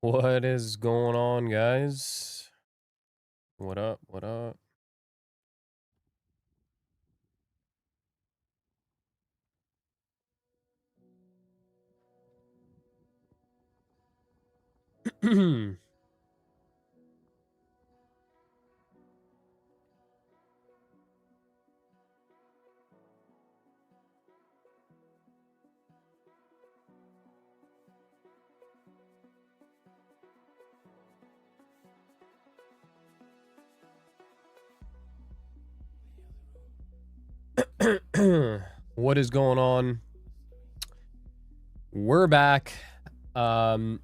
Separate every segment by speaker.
Speaker 1: What is going on, guys? What up? What up? What is going on? We're back. Hope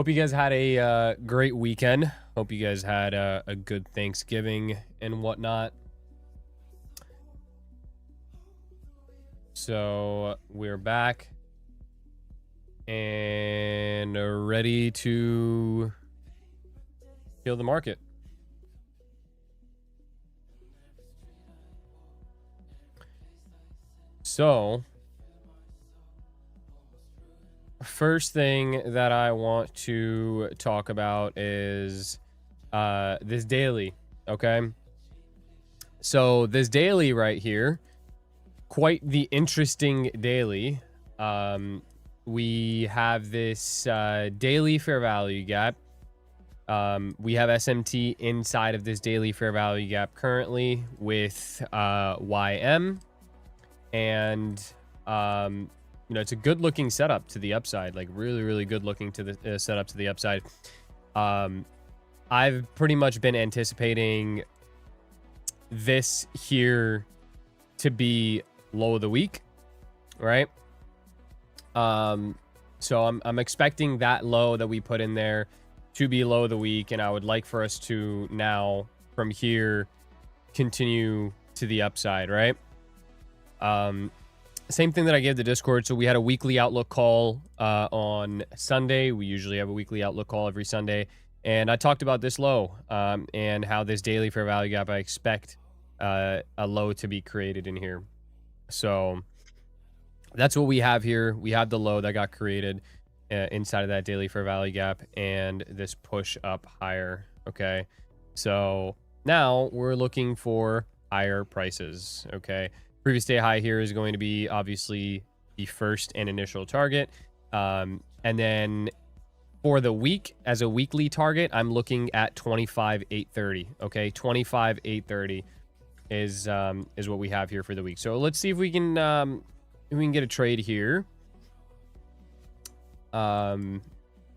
Speaker 1: you guys had a great weekend. Hope you guys had a good Thanksgiving and whatnot. So we're back and ready to kill the market. So, first thing that I want to talk about is this daily, okay? So, this daily right here, quite the interesting daily. We have this daily fair value gap. We have SMT inside of this daily fair value gap currently with YM. And it's a good looking setup to the upside, like really good looking to the setup to the upside. I've pretty much been anticipating this here to be low of the week, right? So I'm expecting that low that we put in there to be low of the week, and I would like for us to now from here continue to the upside, right? Same thing that I gave the Discord. So we had a weekly outlook call on Sunday. We usually have a weekly outlook call every Sunday, and I talked about this low and how this daily fair value gap, I expect a low to be created in here. So that's what we have here. We have the low that got created inside of that daily fair value gap and this push up higher. Okay, so now we're looking for higher prices. Okay, previous day high here is going to be obviously the first and initial target, and then for the week as a weekly target, I'm looking at 25,830. Okay, 25,830 is what we have here for the week. So let's see if we can get a trade here in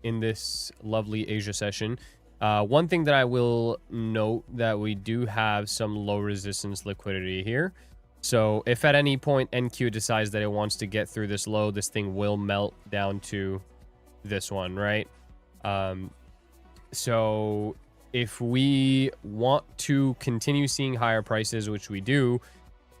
Speaker 1: this lovely Asia session. One thing that I will note that we do have some low resistance liquidity here. So if at any point NQ decides that it wants to get through this low, this thing will melt down to this one, right? So if we want to continue seeing higher prices, which we do,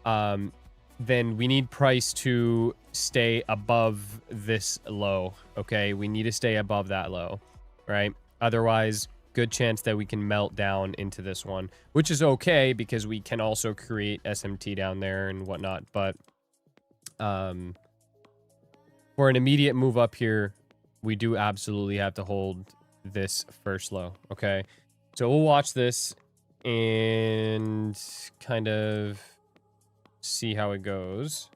Speaker 1: then we need price to stay above this low. Okay, we need to stay above that low, right? Otherwise, good chance that we can melt down into this one, which is okay because we can also create SMT down there and whatnot. But for an immediate move up here, we do absolutely have to hold this first low. Okay, so we'll watch this and kind of see how it goes.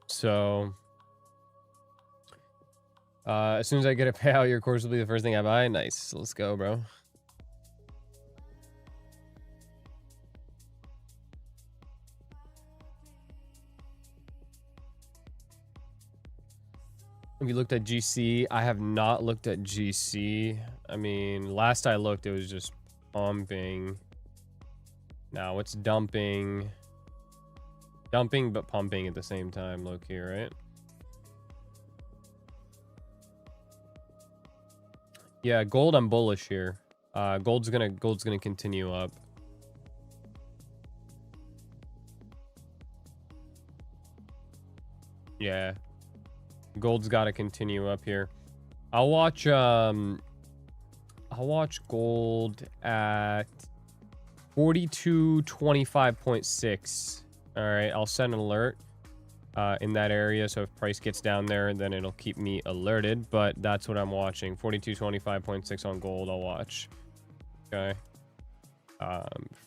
Speaker 1: So as soon as I get a payout, your course will be the first thing I buy. Nice. Let's go, bro. Have you looked at GC? I have not looked at GC. I mean, last I looked, it was just pumping. Now it's dumping. Dumping, but pumping at the same time. Look here, right? Yeah, gold, I'm bullish here. Gold's gonna continue up. Yeah. Gold's got to continue up here. I'll watch gold at 4225.6. All right, I'll send an alert in that area, so if price gets down there, then it'll keep me alerted. But that's what I'm watching. 4225.6 on gold. I'll watch. Okay.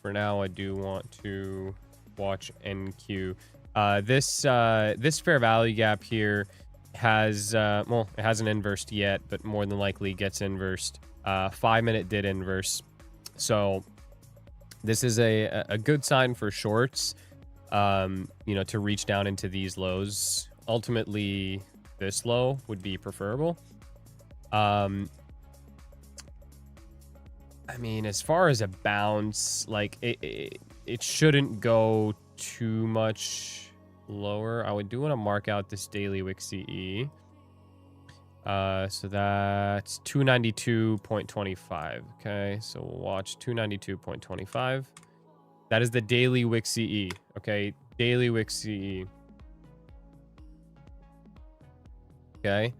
Speaker 1: For now, I do want to watch NQ. This fair value gap here has well, it hasn't inversed yet, but more than likely gets inversed. 5 minute did inverse, so this is a good sign for shorts. You know, to reach down into these lows. Ultimately, this low would be preferable. I mean, as far as a bounce, like it shouldn't go too much lower. I would do want to mark out this daily wick CE. So that's 292.25. Okay, so we'll watch 292.25. That is the daily wick CE. Okay, daily wick CE. Okay,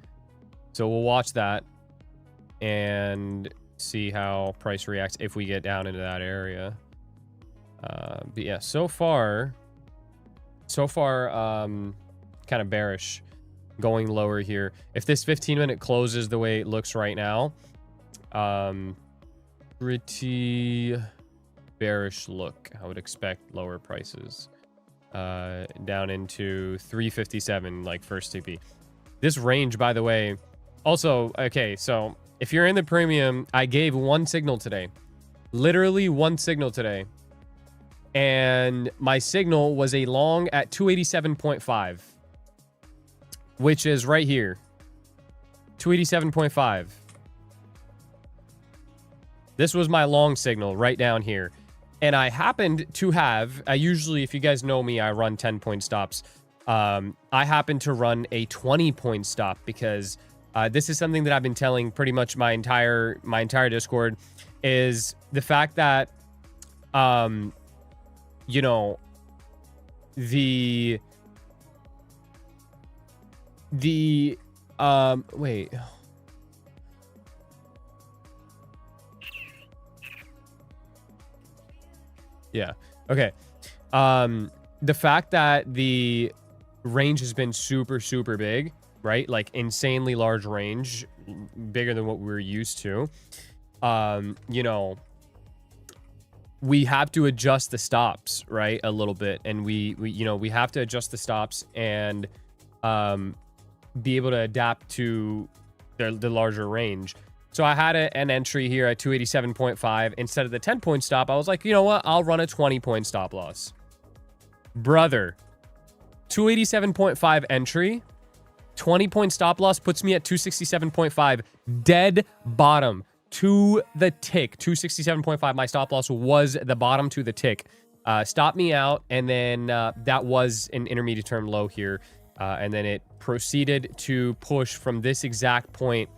Speaker 1: so we'll watch that and see how price reacts if we get down into that area. But yeah, so far kind of bearish, going lower here. If this 15-minute closes the way it looks right now, pretty bearish look. I would expect lower prices down into 357, like first TP. This range, by the way, also, okay, so if you're in the premium, I gave one signal today. Literally one signal today. And my signal was a long at 287.5. Which is right here. 287.5. This was my long signal right down here. And I happened to have, I usually, if you guys know me, I run 10-point stops. I happened to run a 20-point stop because this is something that I've been telling pretty much my entire Discord, is the fact that, you know, wait. Yeah. Okay. The fact that the range has been super big, right? Like insanely large range, bigger than what we were used to. You know, we have to adjust the stops, right? A little bit. And we you know, we have to adjust the stops and be able to adapt to the larger range. So I had an entry here at 287.5. Instead of the 10-point stop, I was like, you know what? I'll run a 20-point stop loss. Brother, 287.5 entry, 20-point stop loss puts me at 267.5. Dead bottom to the tick. 267.5. My stop loss was the bottom to the tick. Stopped me out, and then that was an intermediate term low here. And then it proceeded to push from this exact point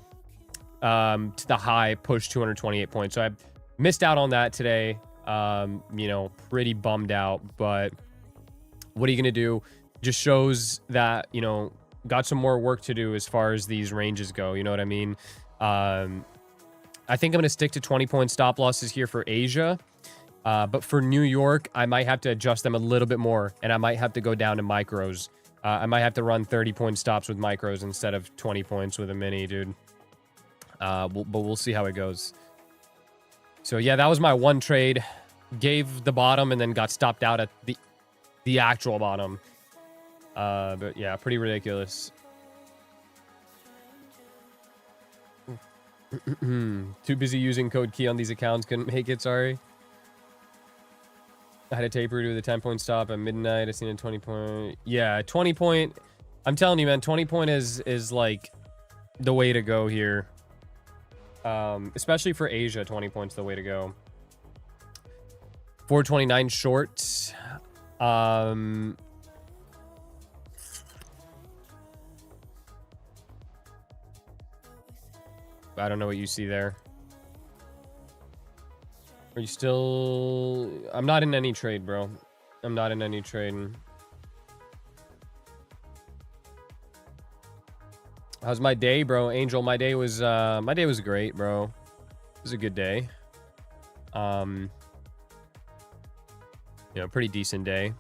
Speaker 1: to the high, push 228 points. So I missed out on that today. You know, pretty bummed out, but what are you going to do? Just shows that, you know, got some more work to do as far as these ranges go. You know what I mean? I think I'm going to stick to 20-point stop losses here for Asia. But for New York, I might have to adjust them a little bit more, and I might have to go down to micros. I might have to run 30-point stops with micros instead of 20 points with a mini, dude. But we'll see how it goes. So yeah, that was my one trade. Gave the bottom and then got stopped out at the actual bottom. But yeah, pretty ridiculous. Too busy using code key on these accounts, couldn't make it, sorry. I had a taper to the 10-point stop at midnight. I seen a 20-point. Yeah, 20-point. I'm telling you, man, 20-point is like the way to go here. Especially for Asia, 20 points the way to go. 429 short. I don't know what you see there. Are you still... I'm not in any trade, bro. I'm not in any trade. How's my day, bro? Angel, my day was great, bro. It was a good day. you know, pretty decent day.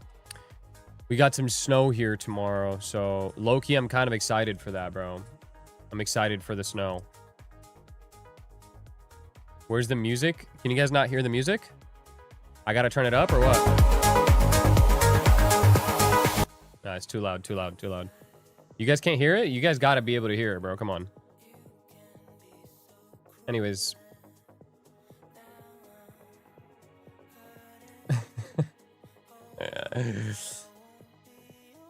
Speaker 1: We got some snow here tomorrow, so low-key, I'm kind of excited for that, bro. I'm excited for the snow. Where's the music? Can you guys not hear the music? I gotta turn it up or what? Nah, it's too loud, too loud, too loud. You guys can't hear it? You guys gotta be able to hear it, bro. Come on. Anyways.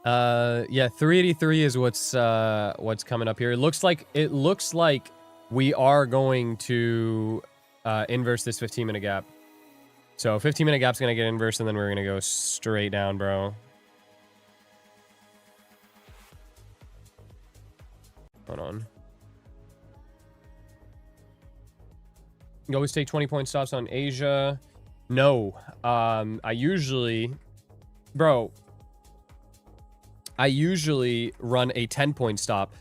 Speaker 1: Yeah, 383 is what's coming up here. It looks like we are going to inverse this 15-minute gap. So 15-minute gap's gonna get inverse, and then we're gonna go straight down, bro. Hold on. You always take 20-point stops on Asia. No, I usually run a 10-point stop.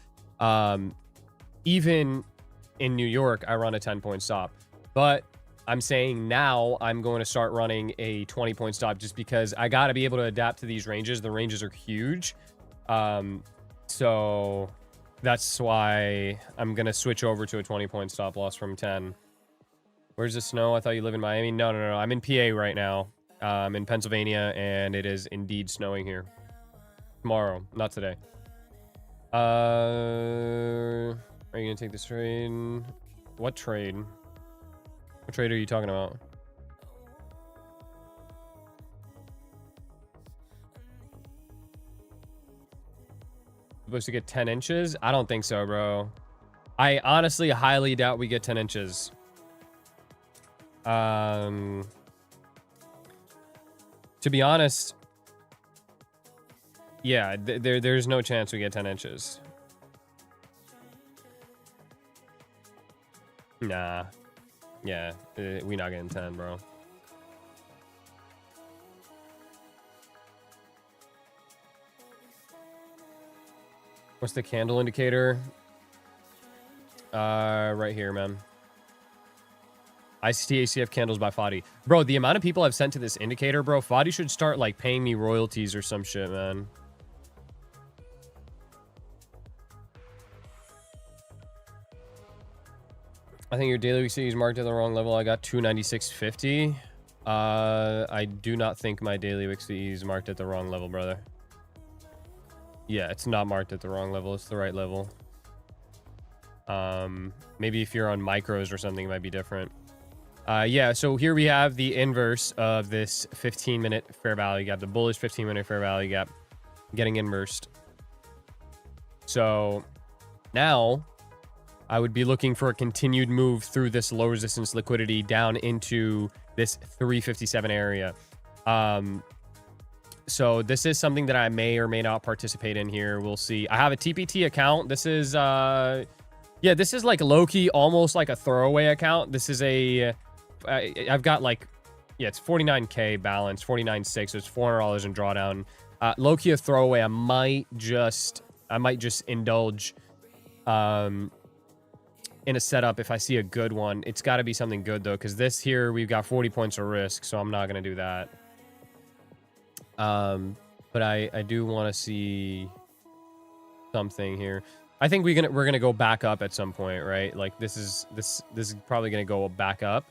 Speaker 1: Even in New York, I run a 10-point stop. But I'm saying now I'm going to start running a 20-point stop just because I got to be able to adapt to these ranges. The ranges are huge. So that's why I'm going to switch over to a 20-point stop loss from 10. Where's the snow? I thought you live in Miami. No. I'm in PA right now. I'm in Pennsylvania, and it is indeed snowing here. Tomorrow, not today. Are you gonna take this trade? What trade? What trade are you talking about? Supposed to get 10 inches? I don't think so, bro. I honestly highly doubt we get 10 inches. To be honest, yeah, there's no chance we get 10 inches. Nah. Yeah, we not getting 10, bro. What's the candle indicator? Right here, man. ICT ACF candles by Fadi. Bro, the amount of people I've sent to this indicator, bro, Fadi should start, like, paying me royalties or some shit, man. I think your daily WC is marked at the wrong level. I got 296.50. I do not think my daily WC is marked at the wrong level, brother. Yeah, it's not marked at the wrong level. It's the right level. Maybe if you're on micros or something, it might be different. Yeah, so here we have the inverse of this 15-minute fair value gap, the bullish 15-minute fair value gap getting inversed. So now I would be looking for a continued move through this low resistance liquidity down into this 357 area. So this is something that I may or may not participate in here. We'll see. I have a TPT account. This is, yeah, this is like low-key, almost like a throwaway account. This is a, I've got like, yeah, it's 49K balance, 49.6, so it's $400 in drawdown. Low-key a throwaway. I might just indulge, in a setup if I see a good one. It's got to be something good though, because this here we've got 40 points of risk, so I'm not gonna do that. But I do want to see something here. I think we're gonna go back up at some point, right? Like this is probably gonna go back up,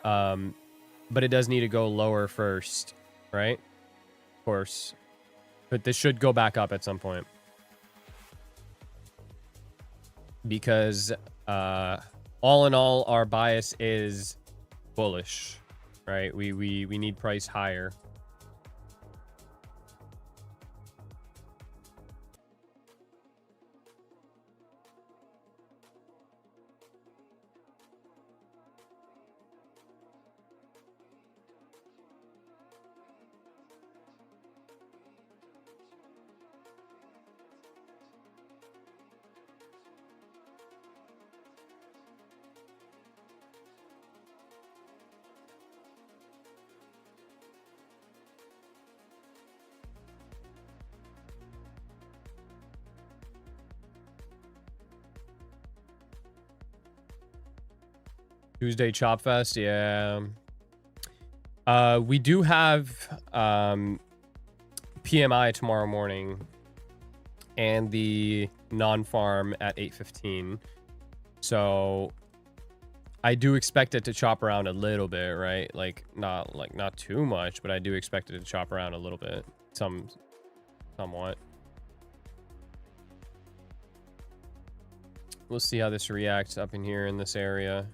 Speaker 1: but it does need to go lower first, right? Of course, but this should go back up at some point because all in all, our bias is bullish, right? We need price higher. Tuesday Chop Fest, yeah. We do have PMI tomorrow morning and the non-farm at 8:15. So I do expect it to chop around a little bit, right? Not too much, but I do expect it to chop around a little bit, somewhat. We'll see how this reacts up in here in this area.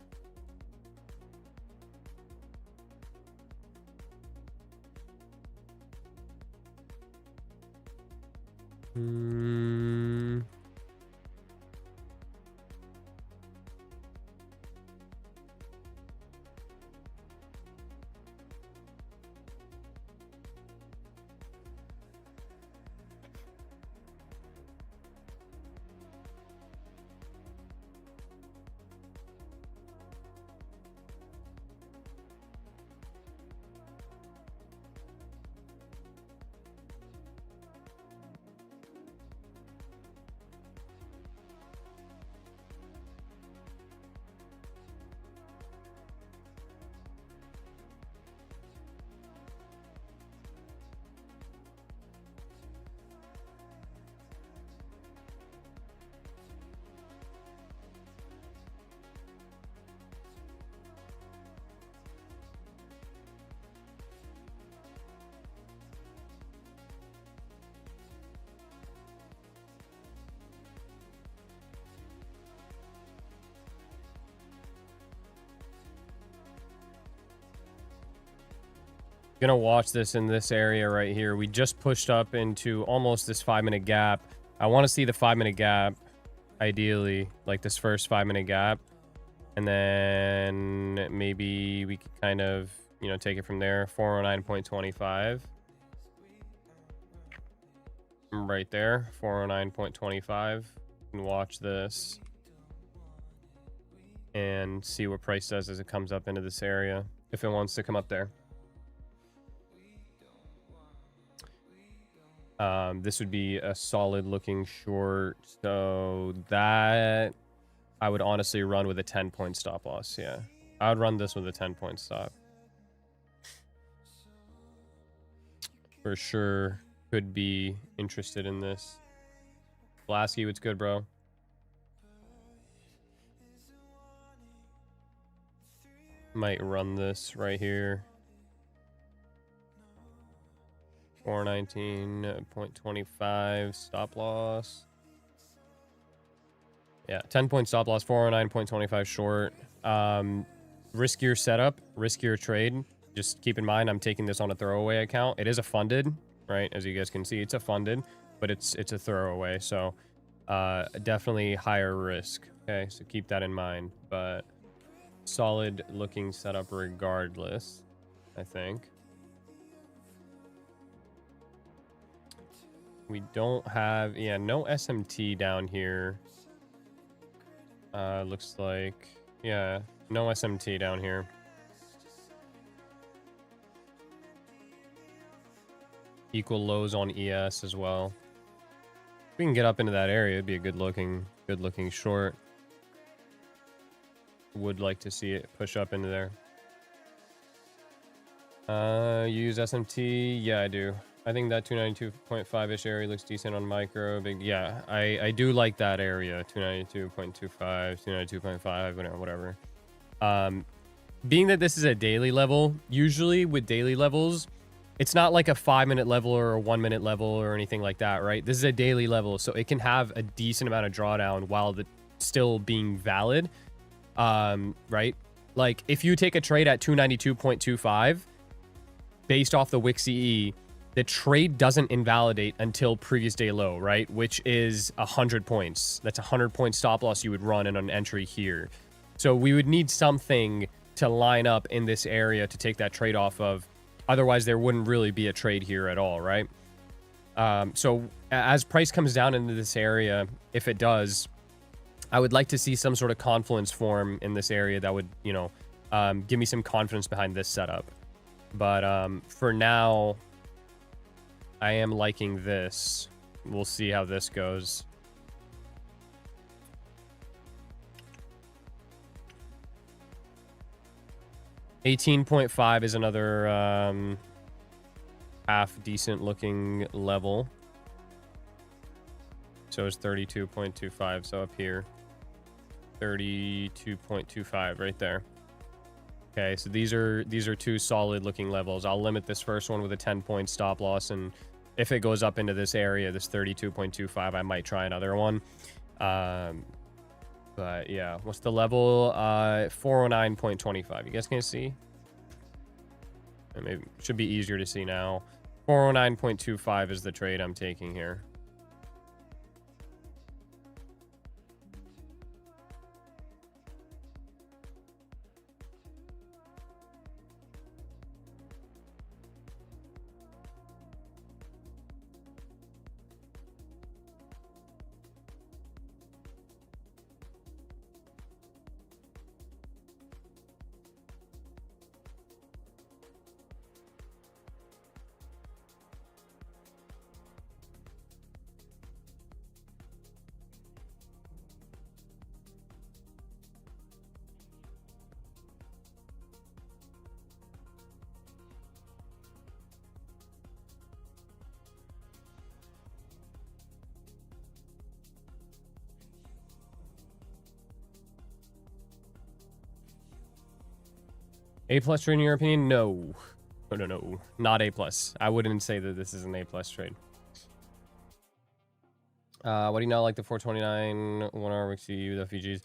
Speaker 1: Gonna watch this in this area right here. We just pushed up into almost this 5-minute gap. I want to see the 5-minute gap, ideally, like this first 5-minute gap, and then maybe we could kind of, you know, take it from there. 409.25 right there, 409.25. And watch this and see what price does as it comes up into this area, if it wants to come up there. This would be a solid looking short, so that I would honestly run with a 10-point stop loss. Yeah, I would run this with a 10-point stop for sure. Could be interested in this. Blasky, what's good, bro? Might run this right here. 419.25 stop loss. Yeah, 10-point stop loss, 409.25 short. Riskier setup, riskier trade. Just keep in mind, I'm taking this on a throwaway account. It is a funded, right? As you guys can see, it's a funded, but it's a throwaway. So definitely higher risk. Okay, so keep that in mind. But solid looking setup regardless, I think. We don't have, yeah, no SMT down here. Looks like, yeah, no SMT down here. Equal lows on ES as well. If we can get up into that area, it'd be a good looking short. Would like to see it push up into there. Use SMT, yeah, I do. I think that 292.5-ish area looks decent on micro. Big, yeah, I do like that area. 292.25, 292.5, whatever. Being that this is a daily level, usually with daily levels, it's not like a 5-minute level or a 1-minute level or anything like that, right? This is a daily level, so it can have a decent amount of drawdown while still being valid, right? Like, if you take a trade at 292.25, based off the WIXCE, the trade doesn't invalidate until previous day low, right? Which is 100 points. That's a 100-point stop loss you would run in an entry here. So we would need something to line up in this area to take that trade off of. Otherwise, there wouldn't really be a trade here at all, right? So as price comes down into this area, if it does, I would like to see some sort of confluence form in this area that would, you know, give me some confidence behind this setup. But for now, I am liking this. We'll see how this goes. 18.5 is another half decent looking level. So it's 32.25. So up here, 32.25 right there. Okay, so these are two solid looking levels. I'll limit this first one with a 10-point stop loss, and if it goes up into this area, this 32.25, I might try another one. But yeah, what's the level? 409.25. You guys can see? Maybe it should be easier to see now. 409.25 is the trade I'm taking here. A plus trade in your opinion? No. No. Not A plus. I wouldn't say that this is an A plus trade. What do you not like the 429 1 hour WIXE with FVGs?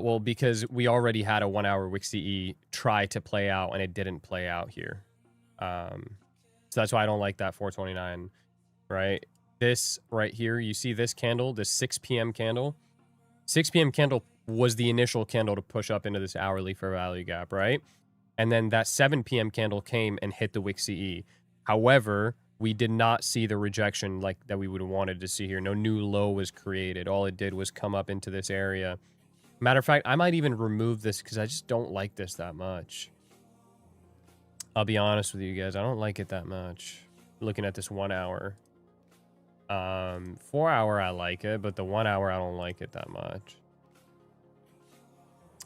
Speaker 1: Well, because we already had a 1 hour WIXE try to play out and it didn't play out here. So that's why I don't like that 429, right? This right here, you see this candle, this 6 p.m. candle? 6 p.m. candle was the initial candle to push up into this hourly fair value gap, right? And then that 7 p.m. candle came and hit the WIXE. However, we did not see the rejection like that we would have wanted to see here. No new low was created. All it did was come up into this area. Matter of fact, I might even remove this because I just don't like this that much. I'll be honest with you guys. I don't like it that much. Looking at this 1 hour. 4 hour, I like it, but the 1 hour, I don't like it that much.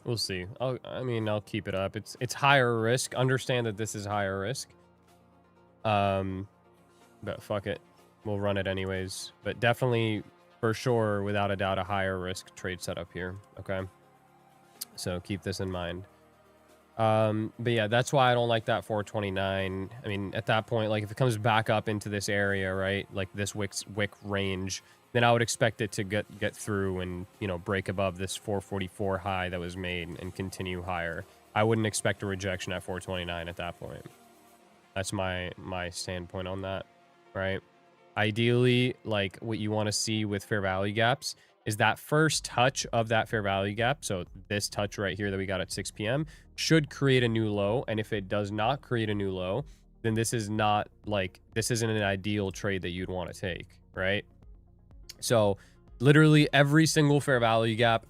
Speaker 1: We'll see. I'll keep it up. It's higher risk. Understand that this is higher risk. But fuck it. We'll run it anyways. But definitely, for sure, without a doubt, a higher risk trade setup here. Okay. So keep this in mind. But yeah, that's why I don't like that 429. I mean, at that point, like if it comes back up into this area, right? Like this wick range, then I would expect it to get through and, you know, break above this 444 high that was made and continue higher. I wouldn't expect a rejection at 429 at that point. That's my standpoint on that, right? Ideally, like what you want to see with fair value gaps is that first touch of that fair value gap. So this touch right here that we got at 6 p.m. should create a new low. And if it does not create a new low, then this is not like, this isn't an ideal trade that you'd want to take, right? So literally every single fair value gap,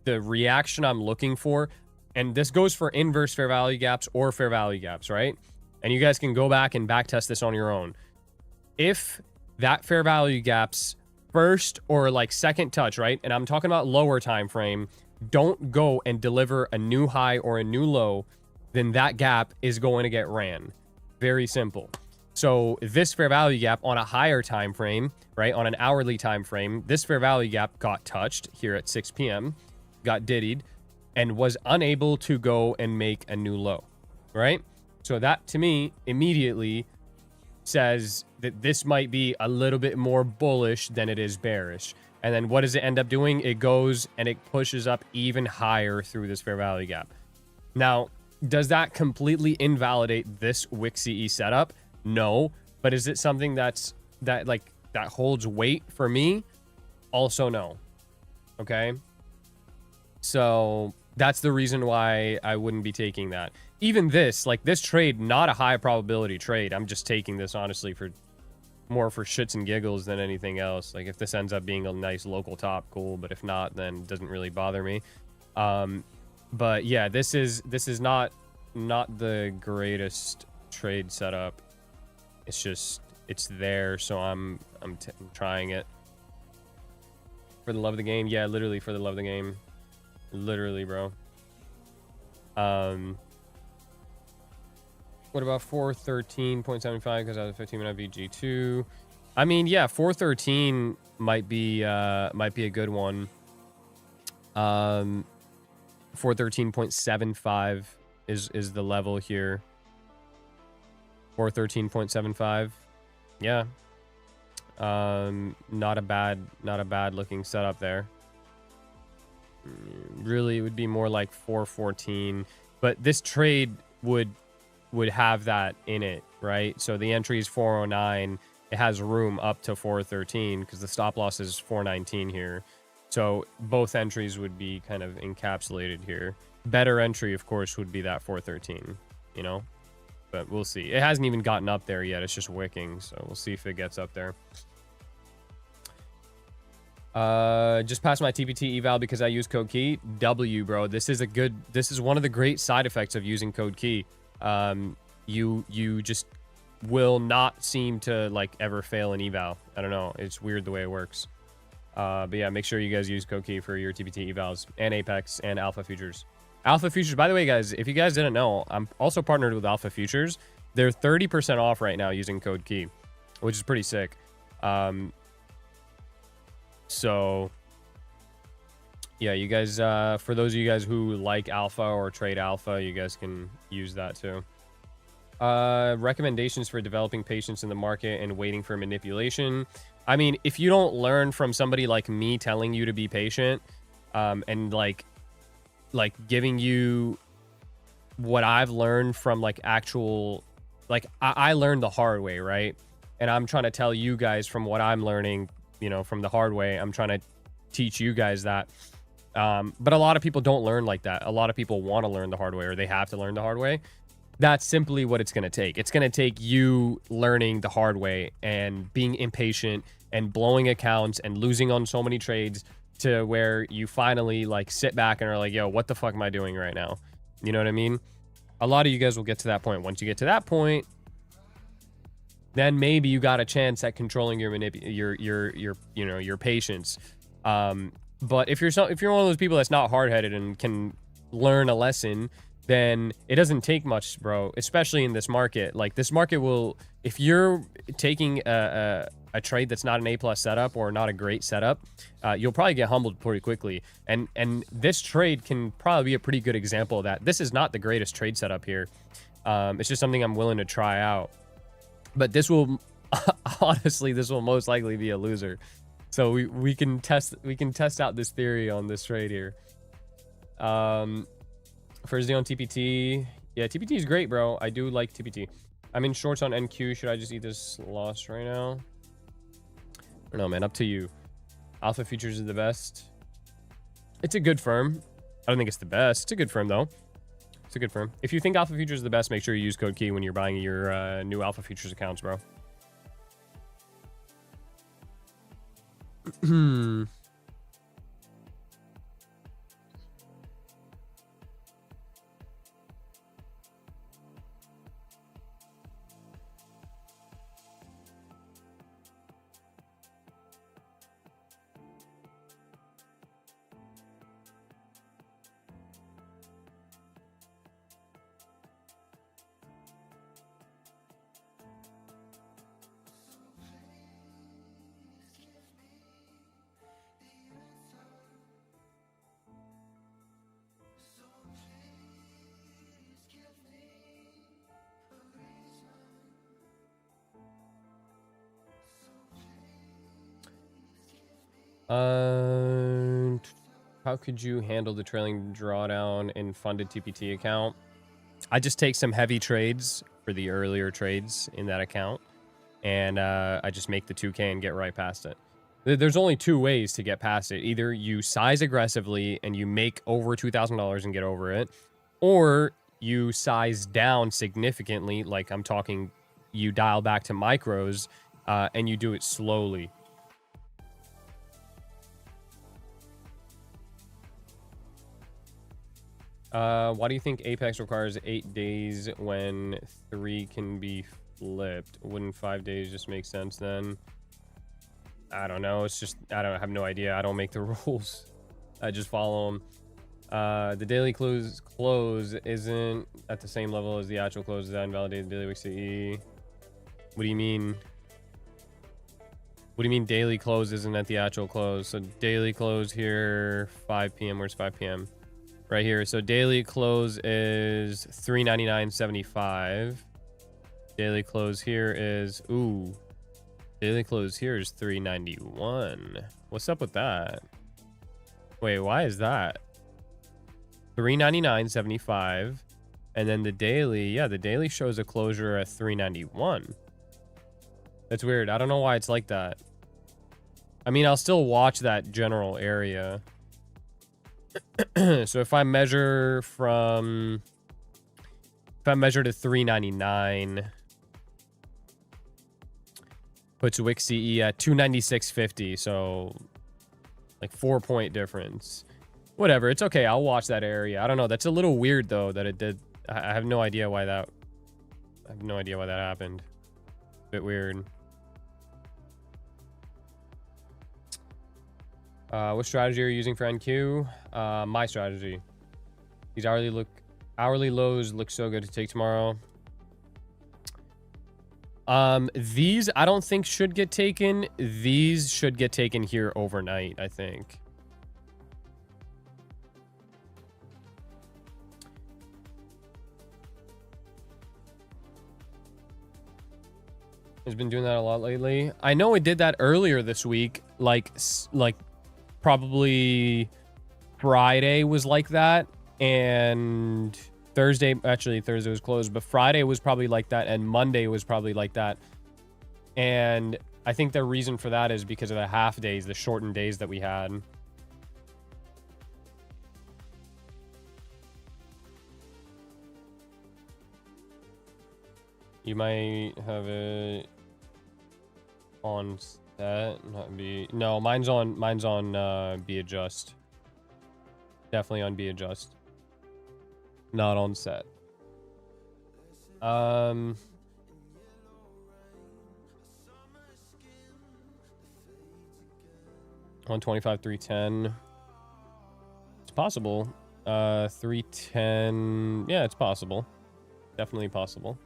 Speaker 1: the reaction I'm looking for, and this goes for inverse fair value gaps or fair value gaps, right? And you guys can go back and back test this on your own. If that fair value gap's first or like second touch, right? And I'm talking about lower time frame, don't go and deliver a new high or a new low, then that gap is going to get ran. Very simple. So this fair value gap on a higher time frame, right, on an hourly time frame, this fair value gap got touched here at 6 p.m., got diddied, and was unable to go and make a new low, right? So that, to me, immediately says that this might be a little bit more bullish than it is bearish. And then what does it end up doing? It goes and it pushes up even higher through this fair value gap. Now, does that completely invalidate this WIXE setup? No. But is it something that holds weight for me? Also no. Okay. So that's the reason why I wouldn't be taking that. Even this, like this trade, not a high probability trade. I'm just taking this honestly for more for shits and giggles than anything else. Like if this ends up being a nice local top, cool. But if not, then it doesn't really bother me. But yeah, this is not the greatest trade setup. It's just, it's there. So I'm trying it for the love of the game. Yeah, literally for the love of the game. Literally, bro. What about 413.75 because I have a 15-minute VG2? I mean, yeah, 413 might be a good one. 413.75 is the level here. 413.75. Yeah. Not a bad looking setup there. Really, it would be more like 414, but this trade would have that in it, right? So the entry is 409. It has room up to 413 because the stop loss is 419 here. So both entries would be kind of encapsulated here. Better entry, of course, would be that 413, you know? But we'll see. It hasn't even gotten up there yet. It's just wicking, so we'll see if it gets up there. Just passed my TPT eval because I use code key. W, bro. This is one of the great side effects of using code key. You just will not seem to like ever fail an eval. I don't know. It's weird the way it works. But yeah, make sure you guys use code key for your TPT evals and Apex and Alpha Futures. Alpha Futures, by the way, guys, if you guys didn't know, I'm also partnered with Alpha Futures. They're 30% off right now using code key, which is pretty sick. So yeah, you guys, for those of you guys who like Alpha or trade Alpha, you guys can use that too. Recommendations for developing patience in the market and waiting for manipulation. I mean, if you don't learn from somebody like me telling you to be patient, and like giving you what I've learned from like actual, like I learned the hard way, right? And I'm trying to tell you guys from what I'm learning, you know, from the hard way. I'm trying to teach you guys that. But a lot of people don't learn like that. A lot of people want to learn the hard way, or they have to learn the hard way. That's simply what it's going to take. It's going to take you learning the hard way and being impatient and blowing accounts and losing on so many trades to where you finally like sit back and are like, yo, what the fuck am I doing right now? You know what I mean? A lot of you guys will get to that point. Once you get to that point, then maybe you got a chance at controlling your your patience. But if you're one of those people that's not hard-headed and can learn a lesson, then it doesn't take much, bro, especially in this market. Like, this market will, if you're taking a trade that's not an A+ setup or not a great setup, you'll probably get humbled pretty quickly. And this trade can probably be a pretty good example of that. This is not the greatest trade setup here. It's just something I'm willing to try out. But this will, honestly, this will most likely be a loser. So we can test out this theory on this trade here. First day on TPT. Yeah, TPT is great, bro. I do like TPT. I'm in shorts on NQ. Should I just eat this loss right now? I don't know, man. Up to you. Alpha Futures is the best. It's a good firm. I don't think it's the best. It's a good firm, though. It's a good firm. If you think Alpha Futures is the best, make sure you use code key when you're buying your new Alpha Futures accounts, bro. How could you handle the trailing drawdown in funded TPT account? I just take some heavy trades for the earlier trades in that account, and I just make the 2K and get right past it. There's only two ways to get past it. Either you size aggressively and you make over $2,000 and get over it, or you size down significantly, like I'm talking, you dial back to micros, and you do it slowly. Why do you think Apex requires 8 days when 3 can be flipped? Wouldn't 5 days just make sense then? I don't know. It's just, I have no idea. I don't make the rules. I just follow them. The daily close isn't at the same level as the actual close. That invalidated daily CE. What do you mean? What do you mean daily close isn't at the actual close? So daily close here, 5 p.m. Where's 5 p.m.? Right here. So daily close is 399.75. Daily close here is daily close here is 391. What's up with that? Wait, why is that? 399.75, and then the daily shows a closure at 391. That's weird. I don't know why it's like that. I mean, I'll still watch that general area. So if I measure to 399, puts Wick CE at 296.50, so like 4-point difference. Whatever, it's okay. I'll watch that area. I don't know. That's a little weird though that it did. I have no idea why that. I have no idea why that happened. Bit weird. What strategy are you using for NQ? My strategy. These hourly lows look so good to take tomorrow. These I don't think should get taken. These should get taken here overnight, I think. Has been doing that a lot lately. I know it did that earlier this week. Like probably Friday was like that, and Thursday was closed, but Friday was probably like that, and Monday was probably like that. And I think the reason for that is because of the half days, the shortened days that we had. You might have it on set, not be. No, mine's on be adjust. Definitely on be adjust. Not on set. 125, 310. It's possible. 310. Yeah, it's possible. Definitely possible.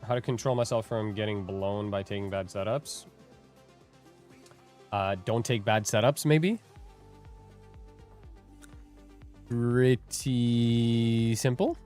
Speaker 1: How to control myself from getting blown by taking bad setups? Don't take bad setups, maybe? Pretty simple.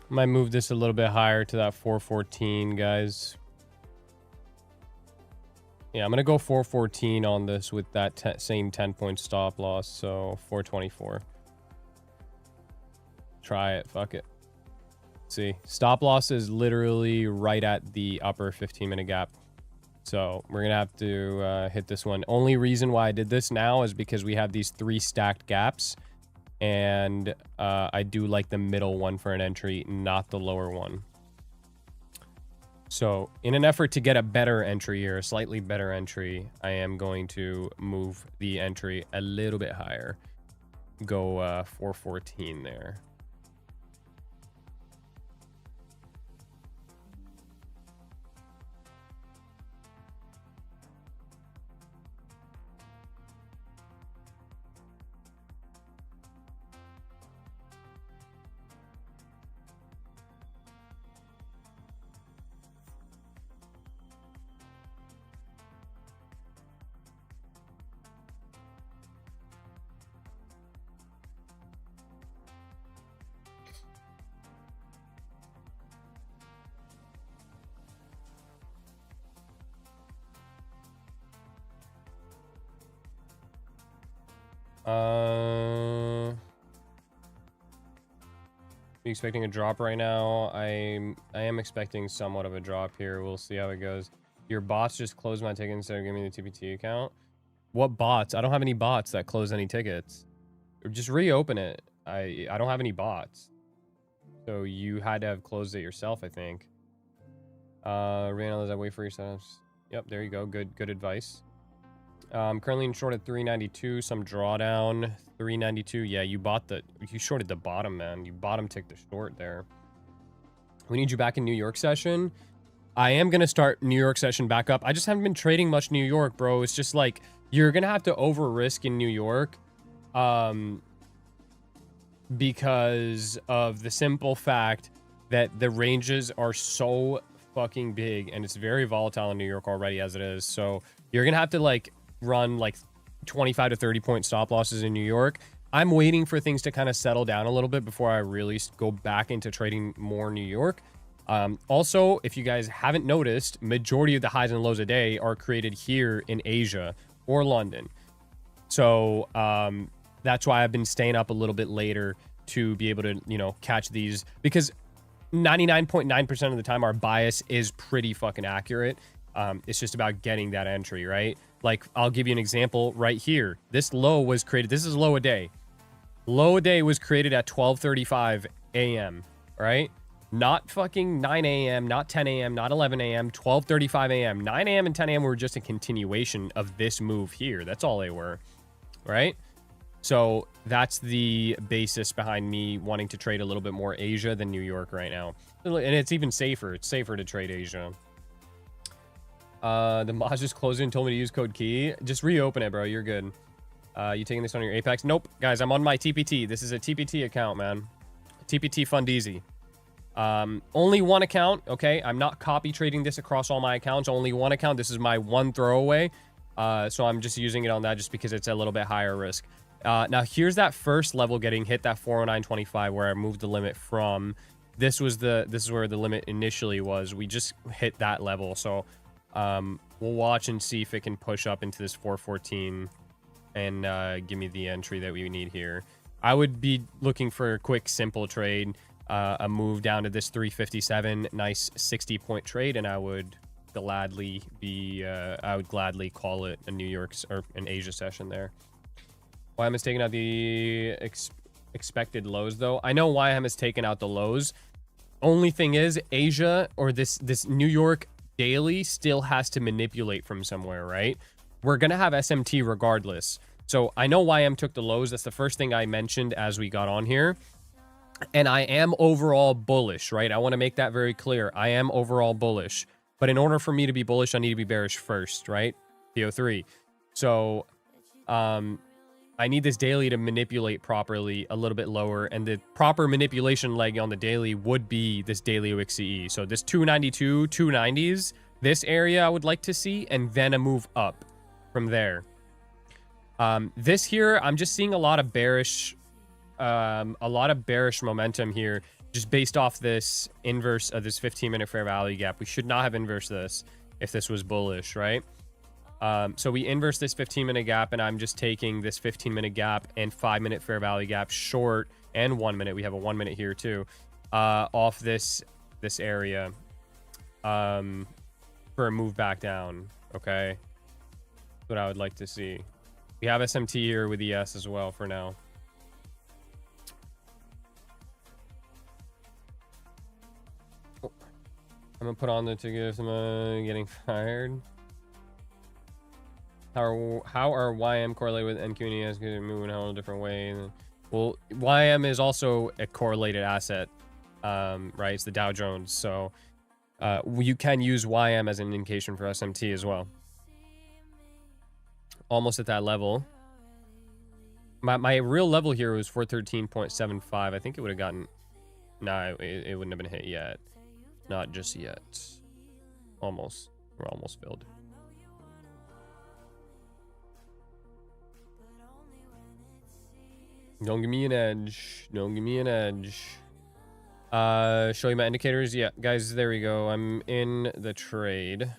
Speaker 1: Might move this a little bit higher to that 414, guys. Yeah, I'm going to go 414 on this with that same 10-point stop loss, so 424. Try it. Fuck it. See, stop loss is literally right at the upper 15-minute gap. So we're going to have to hit this one. Only reason why I did this now is because we have these 3 stacked gaps. And I do like the middle one for an entry, not the lower one. So in an effort to get a better entry here, a slightly better entry, I am going to move the entry a little bit higher. Go 414 there. You expecting a drop right now? I am expecting somewhat of a drop here. We'll see how it goes. Your bots just closed my ticket instead of giving me the TPT account. What bots? I don't have any bots that close any tickets. Just reopen it. I don't have any bots. So you had to have closed it yourself, I think. Reanalyze that, wait for your setups. Yep, there you go. Good advice. Currently in short at 392, some drawdown. 392. Yeah, you shorted the bottom, man. You bottom ticked the short there. We need you back in New York session. I am gonna start New York session back up. I just haven't been trading much New York, bro. It's just like you're gonna have to over risk in New York. Because of the simple fact that the ranges are so fucking big and it's very volatile in New York already as it is. So you're gonna have to like run like 25 to 30 point stop losses in New York. I'm waiting for things to kind of settle down a little bit before I really go back into trading more New York. Also, if you guys haven't noticed, majority of the highs and lows a day are created here in Asia or London. So that's why I've been staying up a little bit later to be able to, you know, catch these, because 99.9% of the time our bias is pretty fucking accurate. It's just about getting that entry, right? Like, I'll give you an example right here. This low was created. This is low a day. Low a day was created at 12:35 a.m., right? Not fucking 9 a.m., not 10 a.m., not 11 a.m., 12:35 a.m. 9 a.m. and 10 a.m. were just a continuation of this move here. That's all they were, right? So that's the basis behind me wanting to trade a little bit more Asia than New York right now. And it's even safer. It's safer to trade Asia. The mod just closed it and told me to use code key. Just reopen it, bro. You're good. You taking this on your Apex? Nope. Guys, I'm on my TPT. This is a TPT account, man. TPT Fund Easy. Only one account, okay? I'm not copy trading this across all my accounts. Only one account. This is my one throwaway. So I'm just using it on that just because it's a little bit higher risk. Now, here's that first level getting hit, that 409.25, where I moved the limit from. This is where the limit initially was. We just hit that level. So we'll watch and see if it can push up into this 414 and give me the entry that we need here. I would be looking for a quick, simple trade, a move down to this 357, nice 60-point trade, and I would gladly call it a New York or an Asia session there. YM has taken out the expected lows, though. I know YM has taken out the lows. Only thing is, Asia or this New York daily still has to manipulate from somewhere, right? We're gonna have SMT regardless. So I know YM took the lows. That's the first thing I mentioned as we got on here. And I am overall bullish, right? I want to make that very clear. I am overall bullish. But in order for me to be bullish, I need to be bearish first, right? PO3. So I need this daily to manipulate properly a little bit lower, and the proper manipulation leg on the daily would be this daily OXCE. So this 292, 290s, this area I would like to see, and then a move up from there. This here, I'm just seeing a lot of bearish momentum here, just based off this inverse of this 15-minute fair value gap. We should not have inversed this if this was bullish, right? So we inverse this 15-minute gap, and I'm just taking this 15-minute gap and 5-minute fair value gap short, and 1 minute. We have a 1 minute here too, off this area, for a move back down. Okay, that's what I would like to see. We have SMT here with ES as well for now. Oh, I'm gonna put on the ticket. I'm getting fired. How are YM correlated with NQ and ES? Because move in a whole different way. Well, YM is also a correlated asset, right? It's the Dow Jones. So you can use YM as an indication for SMT as well. Almost at that level. My real level here was 413.75. I think it would have gotten... Nah, it wouldn't have been hit yet. Not just yet. Almost. We're almost filled. Don't give me an edge. Don't give me an edge. Show you my indicators. Yeah, guys, there we go. I'm in the trade.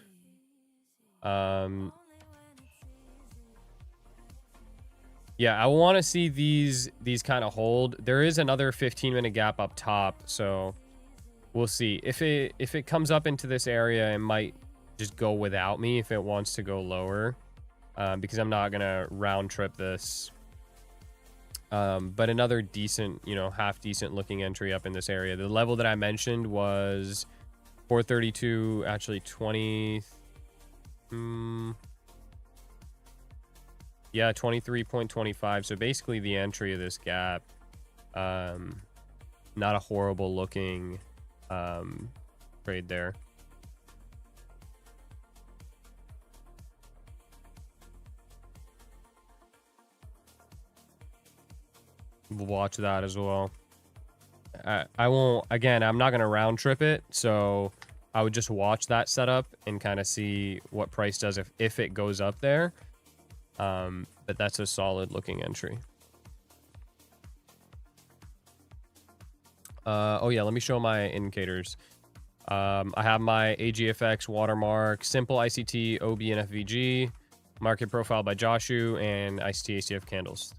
Speaker 1: Yeah, I want to see these kind of hold. There is another 15-minute gap up top, so we'll see. If it comes up into this area, it might just go without me if it wants to go lower, because I'm not gonna round trip this. But another decent, you know, half decent looking entry up in this area. The level that I mentioned was 432, actually 20. Yeah, 23.25. So basically the entry of this gap. Not a horrible looking trade there. We'll watch that as well. I won't, again, I'm not going to round trip it, so I would just watch that setup and kind of see what price does if it goes up there. But that's a solid looking entry. Oh yeah, let me show my indicators. I have my AGFX watermark, simple ICT, OB, and FVG, market profile by Joshu, and ICT ACF candles.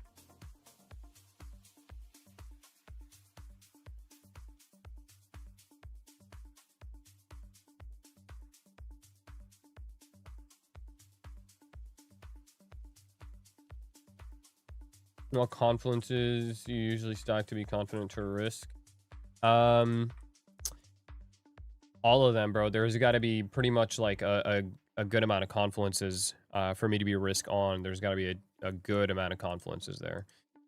Speaker 1: What confluences you usually stack to be confident to risk? All of them, bro. There's got to be pretty much like a good amount of confluences for me to be risk on. There's got to be a good amount of confluences there.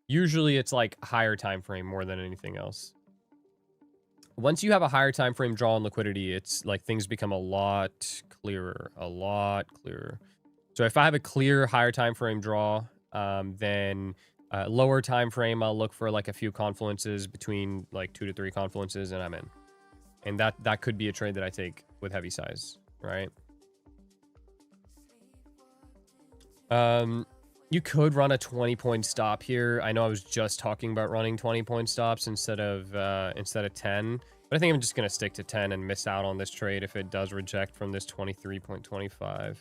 Speaker 1: Usually it's like higher time frame more than anything else. Once you have a higher time frame draw on liquidity, it's like things become a lot clearer, So if I have a clear higher time frame draw, then lower time frame, I'll look for like a few confluences between like 2 to 3 confluences, and I'm in. And that could be a trade that I take with heavy size, right? You could run a 20-point stop here. I know I was just talking about running 20-point stops instead of 10, but I think I'm just gonna stick to 10 and miss out on this trade if it does reject from this 23.25.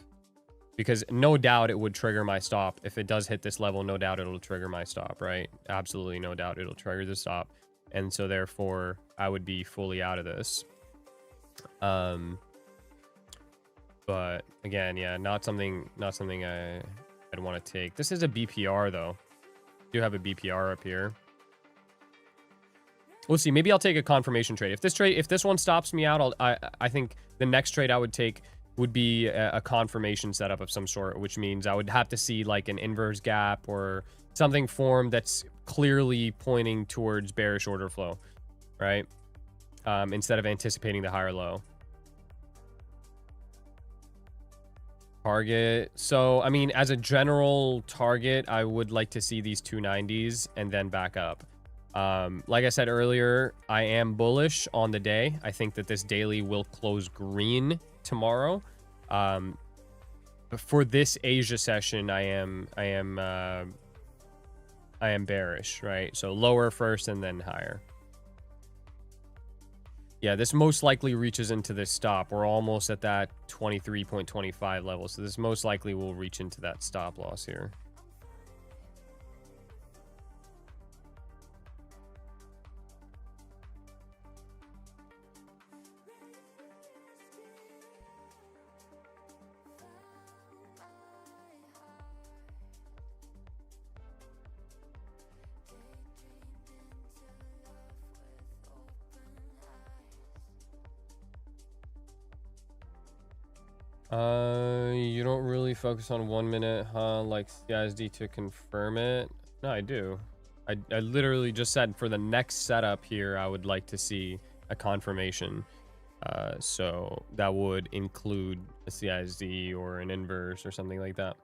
Speaker 1: Because no doubt it would trigger my stop. If it does hit this level, no doubt it'll trigger my stop, right? Absolutely no doubt it'll trigger the stop. And so therefore, I would be fully out of this. But again, yeah, not something I'd want to take. This is a BPR though. I do have a BPR up here. We'll see. Maybe I'll take a confirmation trade. If this one stops me out, I think the next trade I would take would be a confirmation setup of some sort, which means I would have to see like an inverse gap or something formed that's clearly pointing towards bearish order flow, right? Instead of anticipating the higher low. Target. So, I mean, as a general target, I would like to see these 290s and then back up. Like I said earlier, I am bullish on the day. I think that this daily will close green tomorrow. But for this Asia session, I am bearish, right? So lower first and then higher. Yeah, this most likely reaches into this stop. We're almost at that 23.25 level. So this most likely will reach into that stop loss here. You don't really focus on 1 minute, huh? Like CISD to confirm it? No, I do. I literally just said for the next setup here, I would like to see a confirmation. So that would include a CISD or an inverse or something like that.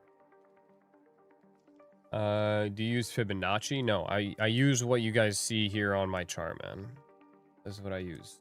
Speaker 1: Do you use Fibonacci? No, I use what you guys see here on my chart, man. This is what I use.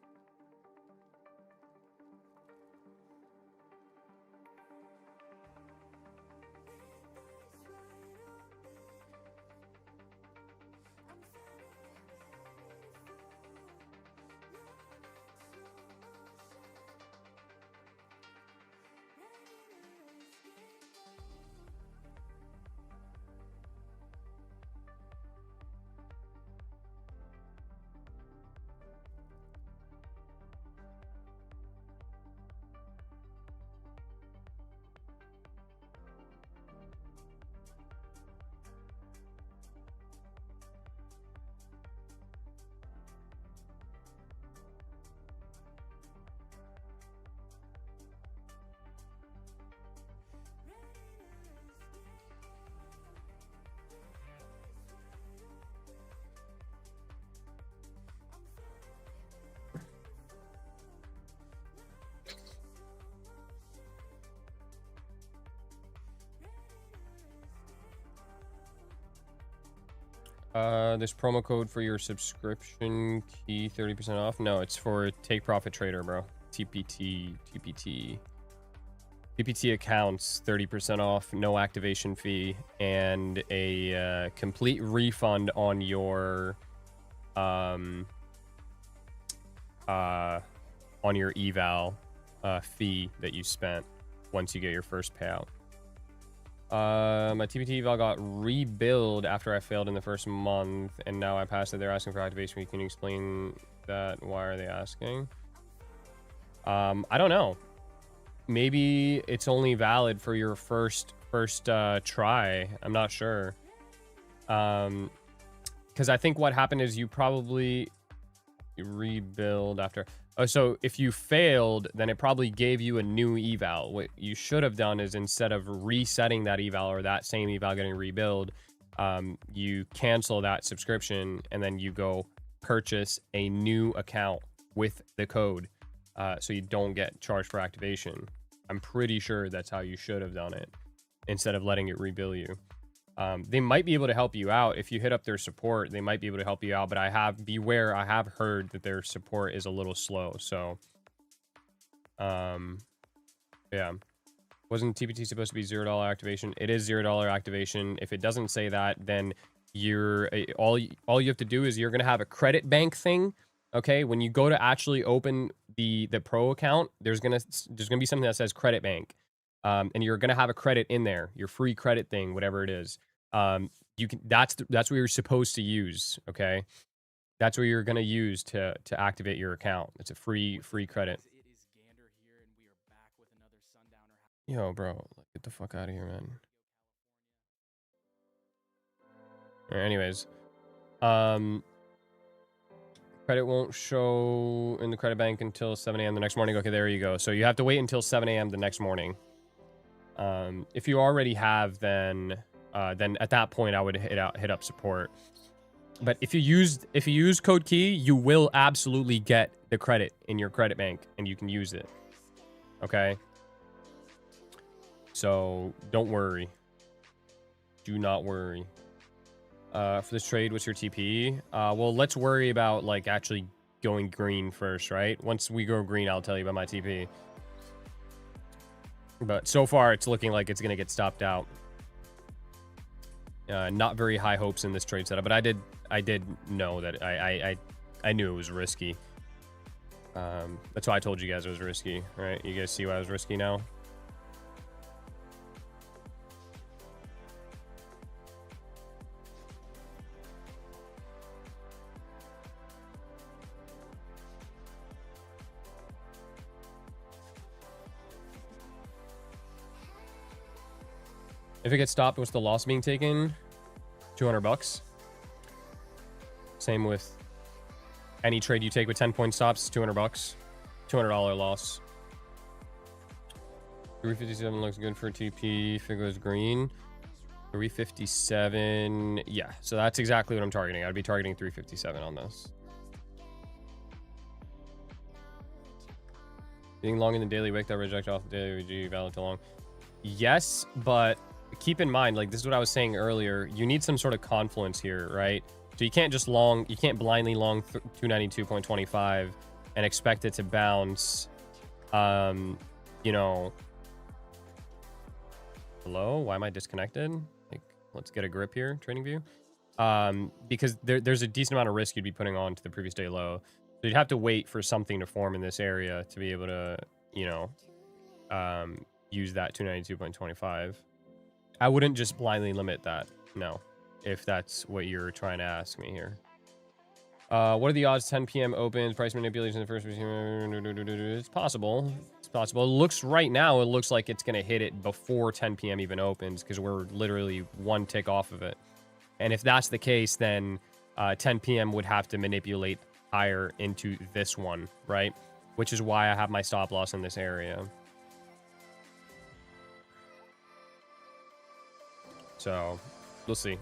Speaker 1: This promo code for your subscription key, 30% off. No, it's for Take Profit Trader, bro. TPT accounts, 30% off, no activation fee, and a complete refund on your eval fee that you spent once you get your first payout. My TPT eval got rebuild after I failed in the first month, and now I passed it. They're asking for activation fee. Can you explain that? Why are they asking? I don't know. Maybe it's only valid for your first try. I'm not sure. Because I think what happened is you probably rebuild after. Oh, so if you failed, then it probably gave you a new eval. What you should have done is, instead of resetting that eval or that same eval getting rebuild, you cancel that subscription and then you go purchase a new account with the code, so you don't get charged for activation. I'm pretty sure that's how you should have done it, instead of letting it rebill you. They might be able to help you out. If you hit up their support, they might be able to help you out, but I have heard that their support is a little slow. So yeah, wasn't TPT supposed to be $0 activation? It is $0 activation. If it doesn't say that, then you're all you have to do is you're gonna have a credit bank thing. Okay, when you go to actually open the pro account, there's gonna be something that says credit bank. And you're gonna have a credit in there, your free credit thing, whatever it is. You can that's what you're supposed to use. Okay, that's what you're gonna use to activate your account. It's a free credit. Yo, bro, get the fuck out of here, man. All right, anyways, credit won't show in the credit bank until 7 a.m. the next morning. Okay, there you go. So you have to wait until 7 a.m. the next morning. If you already have, then at that point I would hit up support. But if you use code key, you will absolutely get the credit in your credit bank and you can use it. Okay? So don't worry. Do not worry. For this trade, what's your TP? Well, let's worry about like actually going green first, right? Once we go green, I'll tell you about my TP. But so far, it's looking like it's going to get stopped out. Not very high hopes in this trade setup, but I did know that I knew it was risky. That's why I told you guys it was risky, right? You guys see why it was risky now? If it gets stopped, what's the loss being taken? 200 bucks. Same with any trade you take with 10-point stops, 200 bucks. $200 loss. 357 looks good for TP if it goes green. 357, yeah. So that's exactly what I'm targeting. I'd be targeting 357 on this. Being long in the daily wick that reject off the daily VG valid to long. Yes, but keep in mind, like this is what I was saying earlier, you need some sort of confluence here, right? So you can't just you can't blindly long 292.25 and expect it to bounce. You know, hello, why am I disconnected? Like, let's get a grip here, TradingView. Because there's a decent amount of risk you'd be putting on to the previous day low. So you'd have to wait for something to form in this area to be able to, you know, use that 292.25. I wouldn't just blindly limit that, no, if that's what you're trying to ask me here. What are the odds 10 p.m. opens, price manipulation in the first... It's possible. It's possible. It looks right now, it looks like it's going to hit it before 10 p.m. even opens because we're literally one tick off of it. And if that's the case, then 10 p.m. would have to manipulate higher into this one, right? Which is why I have my stop loss in this area. So, we'll see.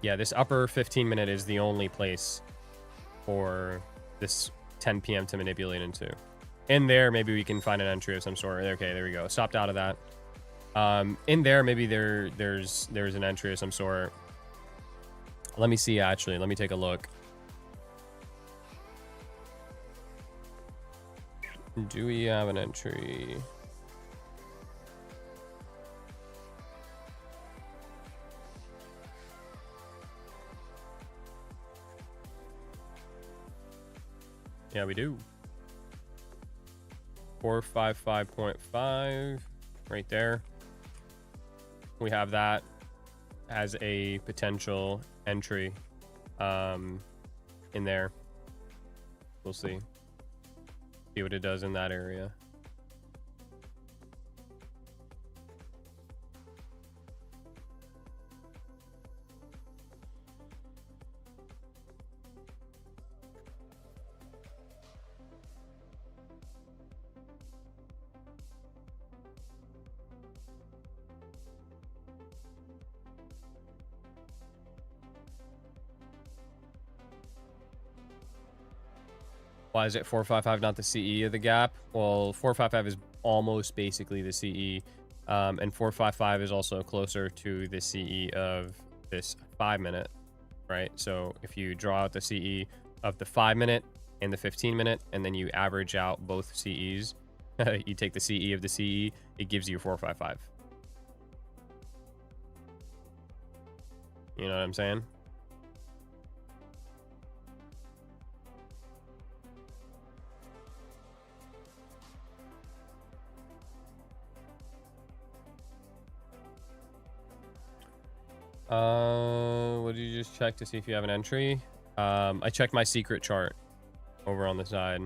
Speaker 1: Yeah, this upper 15 minute is the only place for this 10 p.m. to manipulate into. In there, maybe we can find an entry of some sort. Okay, there we go. Stopped out of that. In there, maybe there's an entry of some sort. Let me see, actually. Let me take a look. Do we have an entry? Yeah, we do. 455.5 right there. We have that as a potential entry in there. We'll see what it does in that area. Why is it 455 not the CE of the gap? Well, 455 is almost basically the CE, and 455 is also closer to the CE of this 5-minute, right? So if you draw out the CE of the 5-minute and the 15-minute, and then you average out both CEs, you take the CE of the CE, it gives you 455. You know what I'm saying? What did you just check to see if you have an entry? I checked my secret chart over on the side.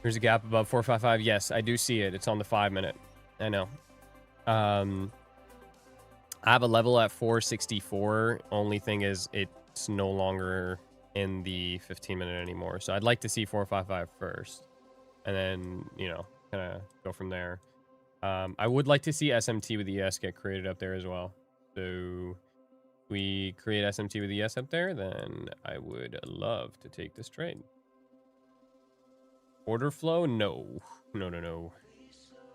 Speaker 1: There's a gap above 455. Yes, I do see it. It's on the 5-minute. I know. I have a level at 464. Only thing is it's no longer in the 15-minute anymore. So I'd like to see 455 first, and then, you know, kind of go from there. I would like to see SMT with ES get created up there as well. So we create SMT with ES up there, then I would love to take this trade. Order flow? No. No.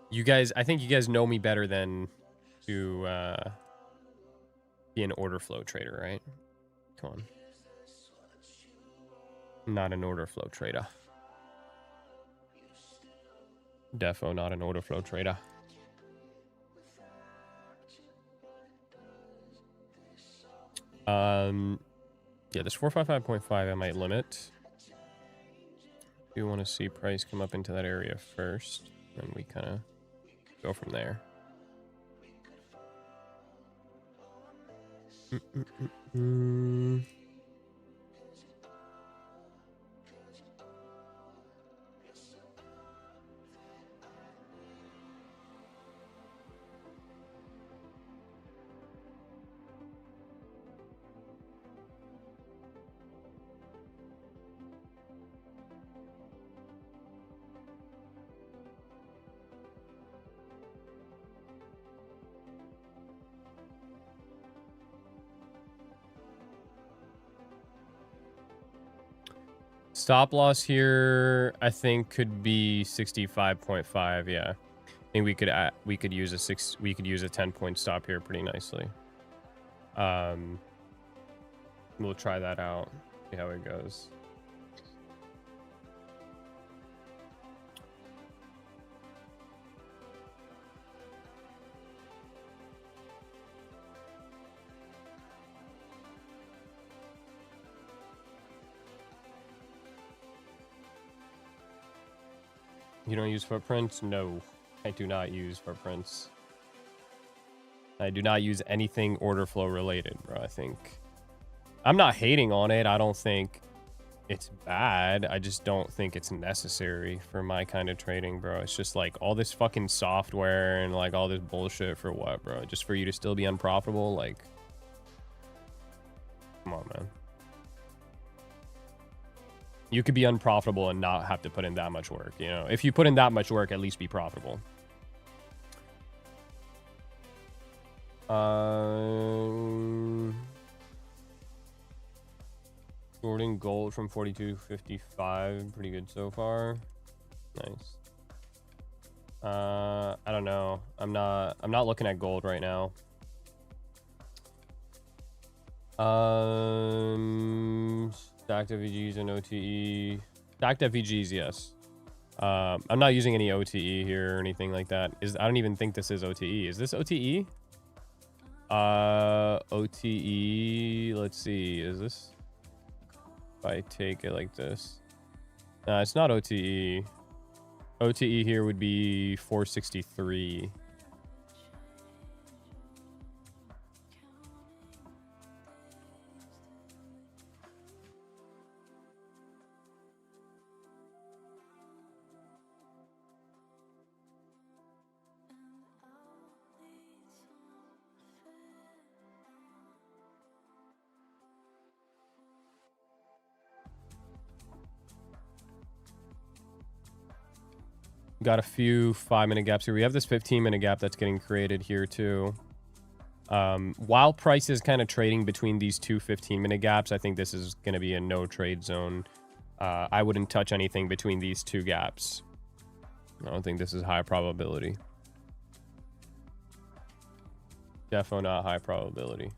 Speaker 1: You guys, I think you guys know me better than to be an order flow trader, right? Come on. Not an order flow trader. Defo not an order flow trader. Yeah, this 455.5 I might limit. Do want to see price come up into that area first, and we kind of go from there. Stop loss here, I think, could be 65.5. Yeah, I think we could use a 10-point stop here pretty nicely. We'll try that out, see how it goes. You don't use footprints? No, I do not use footprints. I do not use anything order flow related, bro. I think I'm not hating on it. I don't think it's bad. I just don't think it's necessary for my kind of trading, bro. It's just like all this fucking software and like all this bullshit for what, bro? Just for you to still be unprofitable? Like, come on, man. You could be unprofitable and not have to put in that much work. You know, if you put in that much work, at least be profitable. Shorting gold from 42.55, pretty good so far. Nice. I don't know. I'm not looking at gold right now. Stacked FVGs and OTE. Stacked FVGs, yes. I'm not using any OTE here or anything like that. I don't even think this is OTE. Is this OTE? OTE. Let's see. Is this? If I take it like this, it's not OTE. OTE here would be 463. Got a few 5-minute gaps here. We have this 15-minute gap that's getting created here too. While price is kind of trading between these two 15-minute gaps, I think this is going to be a no trade zone. I wouldn't touch anything between these two gaps. I don't think this is high probability. Definitely not high probability.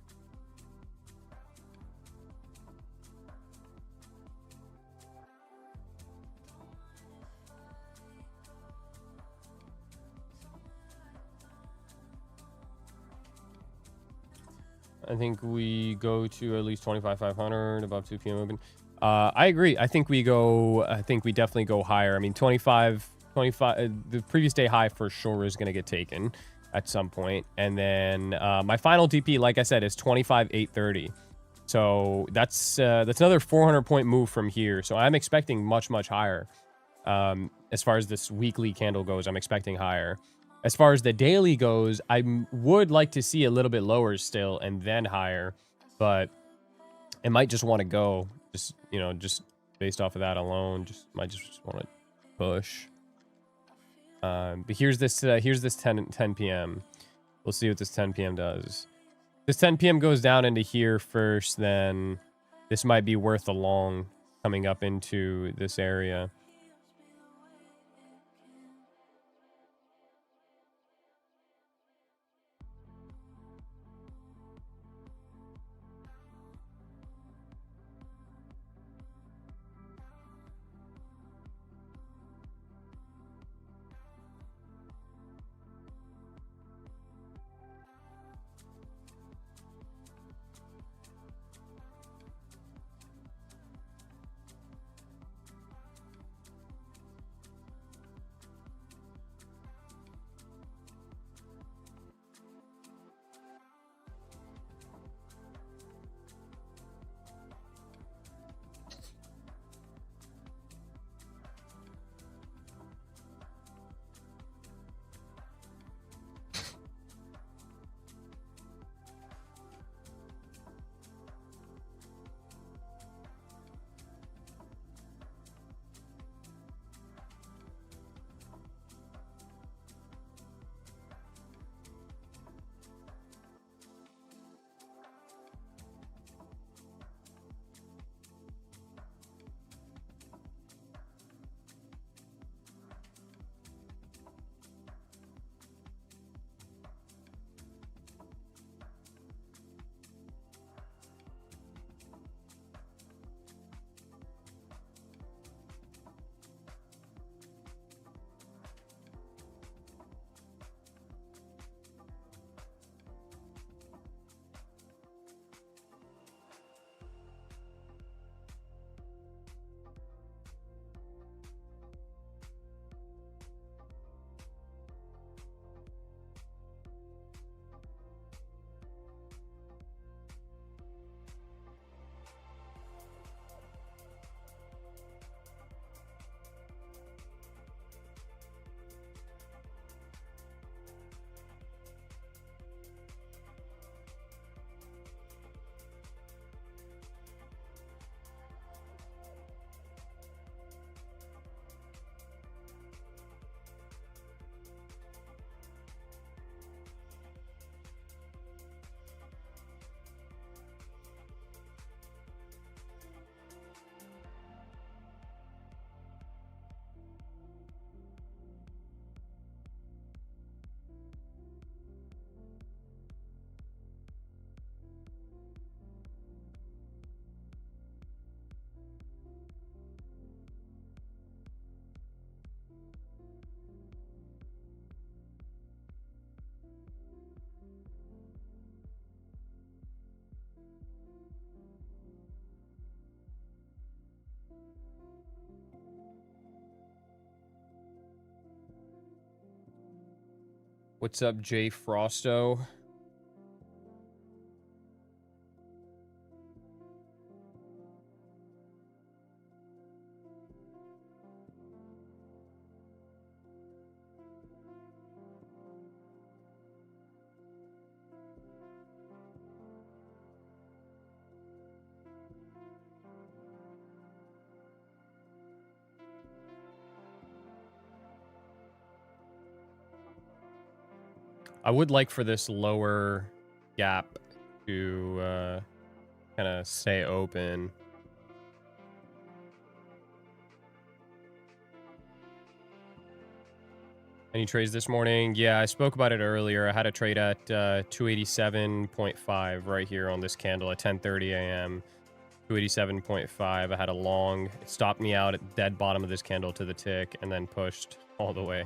Speaker 1: I think we go to at least 25,500 above 2 p.m. open. I agree. I think we definitely go higher. I mean, 25, the previous day high for sure is going to get taken at some point. And then my final TP, like I said, is 25,830. So that's another 400-point move from here. So I'm expecting much, much higher. As far as this weekly candle goes, I'm expecting higher. As far as the daily goes, I would like to see a little bit lower still and then higher, but it might just want to go just based off of that alone. Might just want to push. But here's this 10 p.m. We'll see what this 10 p.m. does. This 10 p.m. goes down into here first, then this might be worth a long coming up into this area. What's up, Jay Frosto? I would like for this lower gap to kind of stay open. Any trades this morning? Yeah, I spoke about it earlier. I had a trade at 287.5 right here on this candle at 10:30 a.m. 287.5. I had a long. It stopped me out at the dead bottom of this candle to the tick and then pushed all the way.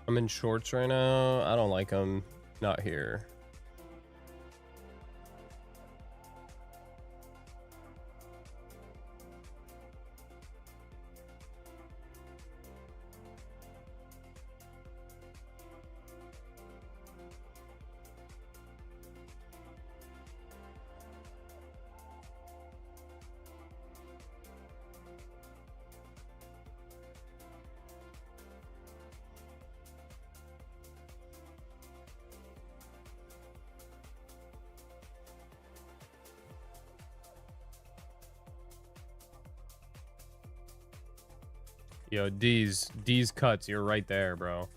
Speaker 1: I'm in shorts right now. I don't like them. Not here. Yo, D's cuts, you're right there, bro.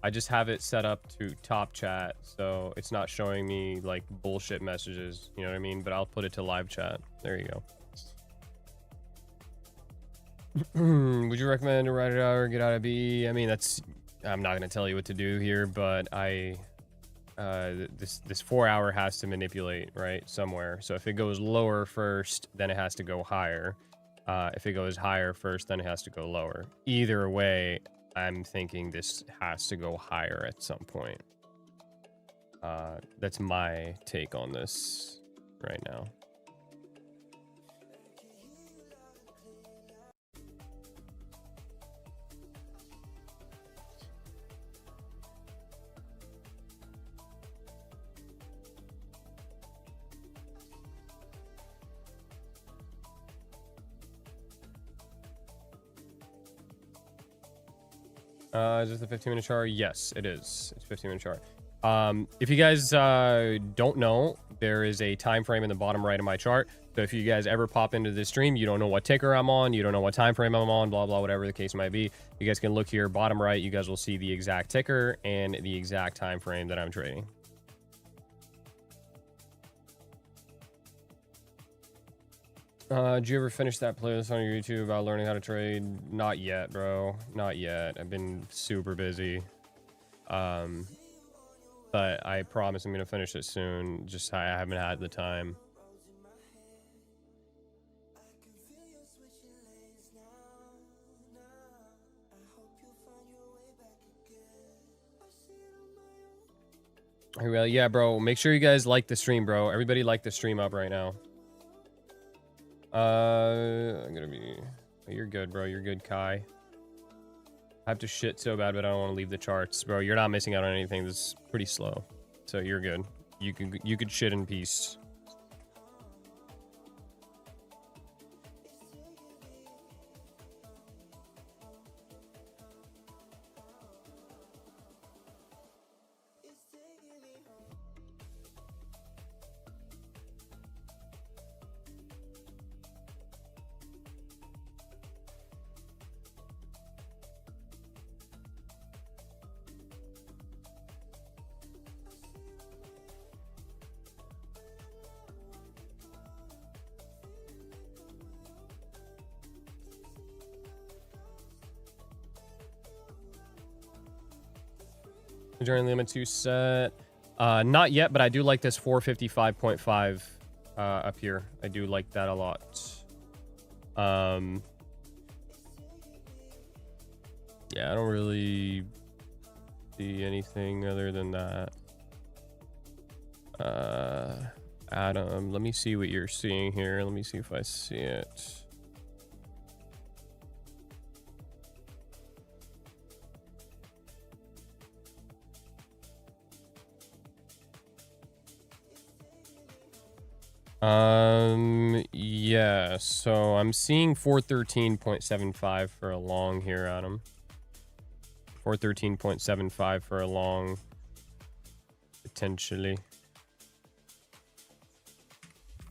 Speaker 1: I just have it set up to top chat, so it's not showing me like bullshit messages, you know what I mean? But I'll put it to live chat. There you go. Would you recommend to ride it out or get out of B? I mean, I'm not gonna tell you what to do here, but this 4 hour has to manipulate right somewhere. So if it goes lower first, then it has to go higher. If it goes higher first, then it has to go lower. Either way, I'm thinking this has to go higher at some point. That's my take on this right now. Is this the 15-minute chart? Yes, it is. It's 15-minute chart. If you guys don't know, there is a time frame in the bottom right of my chart. So if you guys ever pop into this stream, you don't know what ticker I'm on, you don't know what time frame I'm on, blah, blah, whatever the case might be, you guys can look here, bottom right, you guys will see the exact ticker and the exact time frame that I'm trading. Did you ever finish that playlist on your YouTube about learning how to trade? Not yet, bro. Not yet. I've been super busy. But I promise I'm gonna finish it soon. Just I haven't had the time. Well, yeah, bro. Make sure you guys like the stream, bro. Everybody like the stream up right now. I'm gonna be... You're good, bro. You're good, Kai. I have to shit so bad, but I don't want to leave the charts. Bro, you're not missing out on anything. This is pretty slow. So you're good. You could shit in peace. Journey limit 2 set. Not yet, but I do like this 455.5 up here. I do like that a lot. Yeah, I don't really see anything other than that. Adam, let me see what you're seeing here. Let me see if I see it. Yeah, so I'm seeing 413.75 for a long here, Adam. 413.75 for a long, potentially.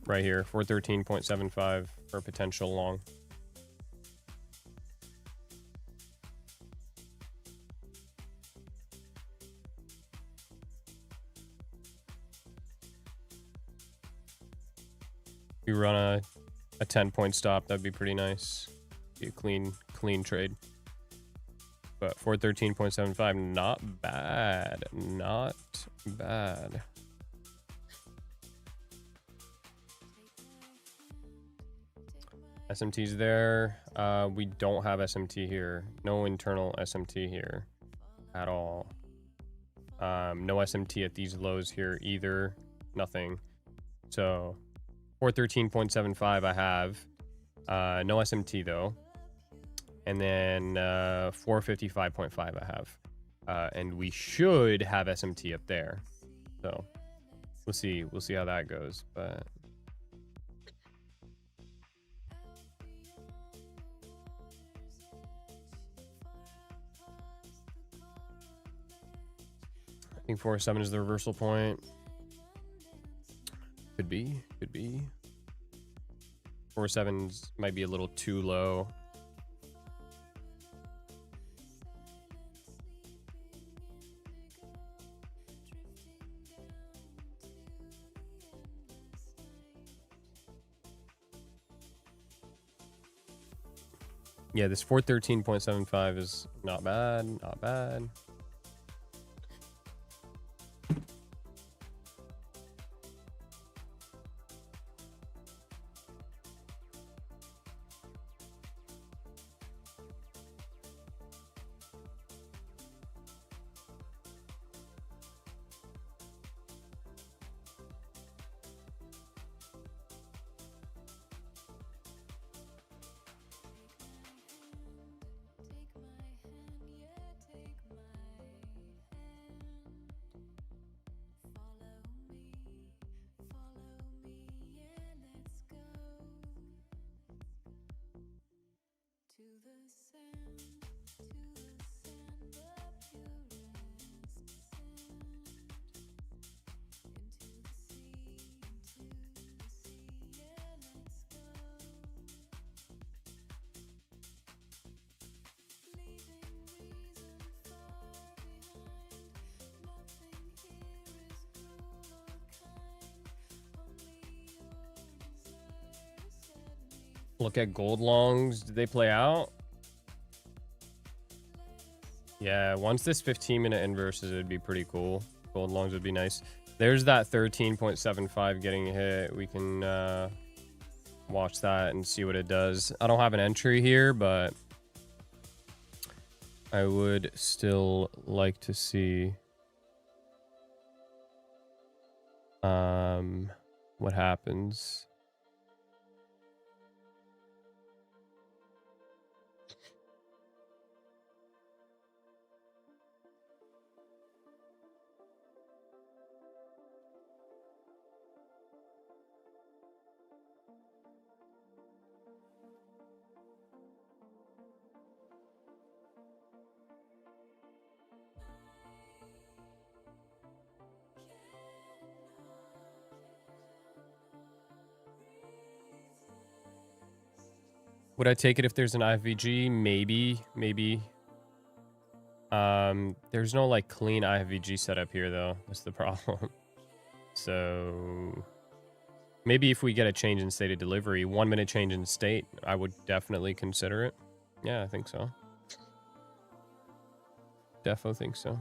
Speaker 1: Right here, 413.75 for a potential long. If you run a 10-point stop, that'd be pretty nice. Be a clean trade. But 413.75, not bad. Not bad. SMT's there. We don't have SMT here. No internal SMT here at all. No SMT at these lows here either. Nothing. So 413.75 I have. No SMT though. And then 455.5 I have. And we should have SMT up there. So we'll see how that goes. But I think 407 is the reversal point. Could be. 407s might be a little too low. Yeah, this 413.75 is not bad, not bad. Look at gold longs. Did they play out? Yeah, once this 15-minute inverses, it'd be pretty cool. Gold longs would be nice. There's that 13.75 getting hit. We can watch that and see what it does. I don't have an entry here, but I would still like to see what happens. Would I take it if there's an IFVG? Maybe. There's no like clean IFVG setup here though. That's the problem. So maybe if we get a change in state of delivery, 1 minute change in state, I would definitely consider it. Yeah, I think so. Definitely think so.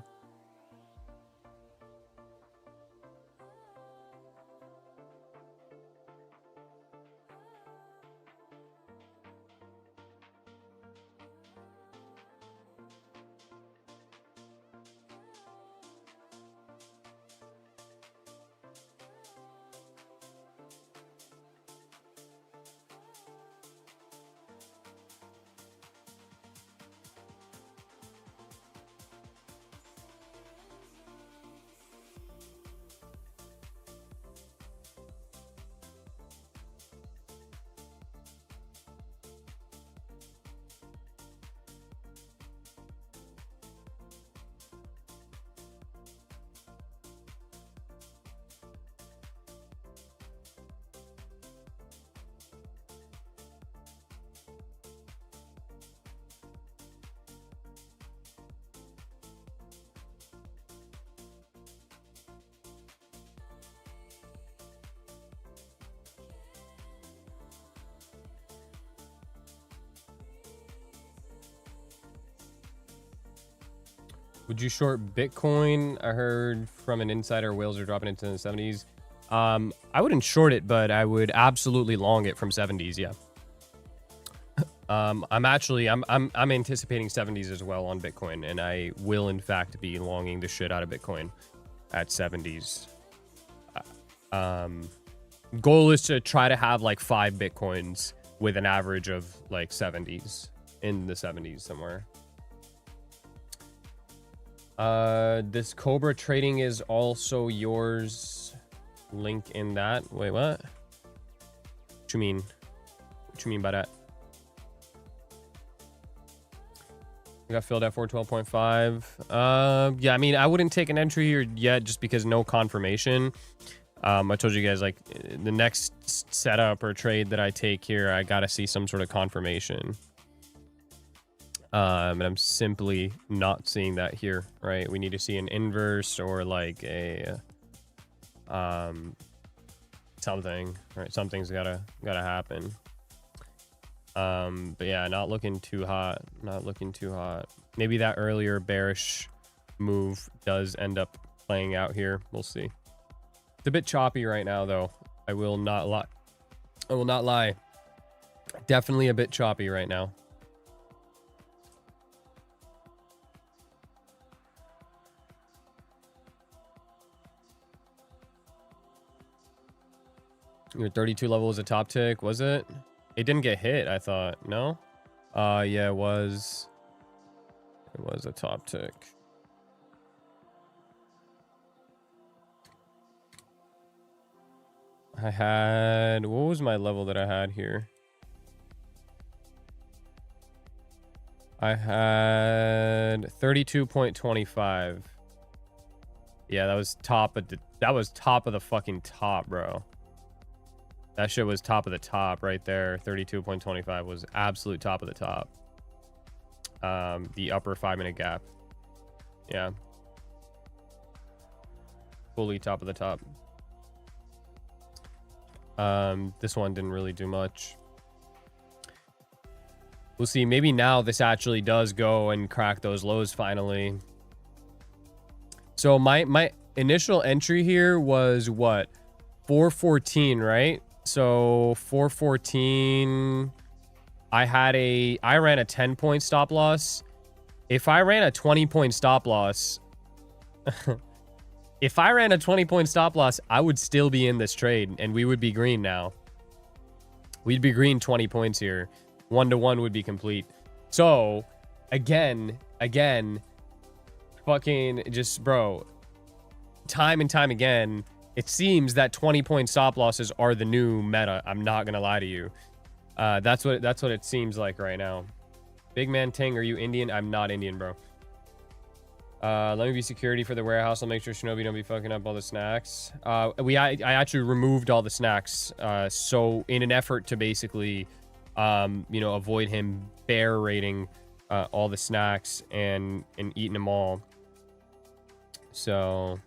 Speaker 1: Would you short Bitcoin? I heard from an insider whales are dropping into the 70s. I wouldn't short it, but I would absolutely long it from 70s. Yeah. I'm anticipating 70s as well on Bitcoin, and I will in fact be longing the shit out of Bitcoin at 70s. Goal is to try to have like 5 Bitcoins with an average of like 70s, in the 70s somewhere. This Cobra trading is also yours. Link in that. Wait, what? What you mean? What you mean by that? We got filled at 412.5. Yeah, I mean, I wouldn't take an entry here yet just because no confirmation. I told you guys, like, the next setup or trade that I take here, I gotta see some sort of confirmation. And I'm simply not seeing that here, right? We need to see an inverse or like a something, right? Something's gotta happen. But yeah, not looking too hot. Not looking too hot. Maybe that earlier bearish move does end up playing out here. We'll see. It's a bit choppy right now, though. I will not lie. I will not lie. Definitely a bit choppy right now. Your 32 level was a top tick, was it? It didn't get hit, I thought. No? Yeah, it was. It was a top tick. I had... What was my level that I had here? I had 32.25. Yeah, that was top of the... That was top of the fucking top, bro. That shit was top of the top right there. 32.25 was absolute top of the top. The upper 5-minute gap. Yeah. Fully top of the top. This one didn't really do much. We'll see. Maybe now this actually does go and crack those lows finally. So my initial entry here was what? 414, right? So 414, I ran a 10-point stop loss. If I ran a 20-point stop loss, if I ran a 20-point stop loss, I would still be in this trade and we would be green now. We'd be green 20 points here. 1-to-1 would be complete. So again, fucking just, bro, time and time again, it seems that 20-point stop losses are the new meta. I'm not gonna lie to you. That's what it seems like right now. Big man Ting, are you Indian? I'm not Indian, bro. Let me be security for the warehouse. I'll make sure Shinobi don't be fucking up all the snacks. I actually removed all the snacks. So in an effort to basically, you know, avoid him bear raiding all the snacks and eating them all. So.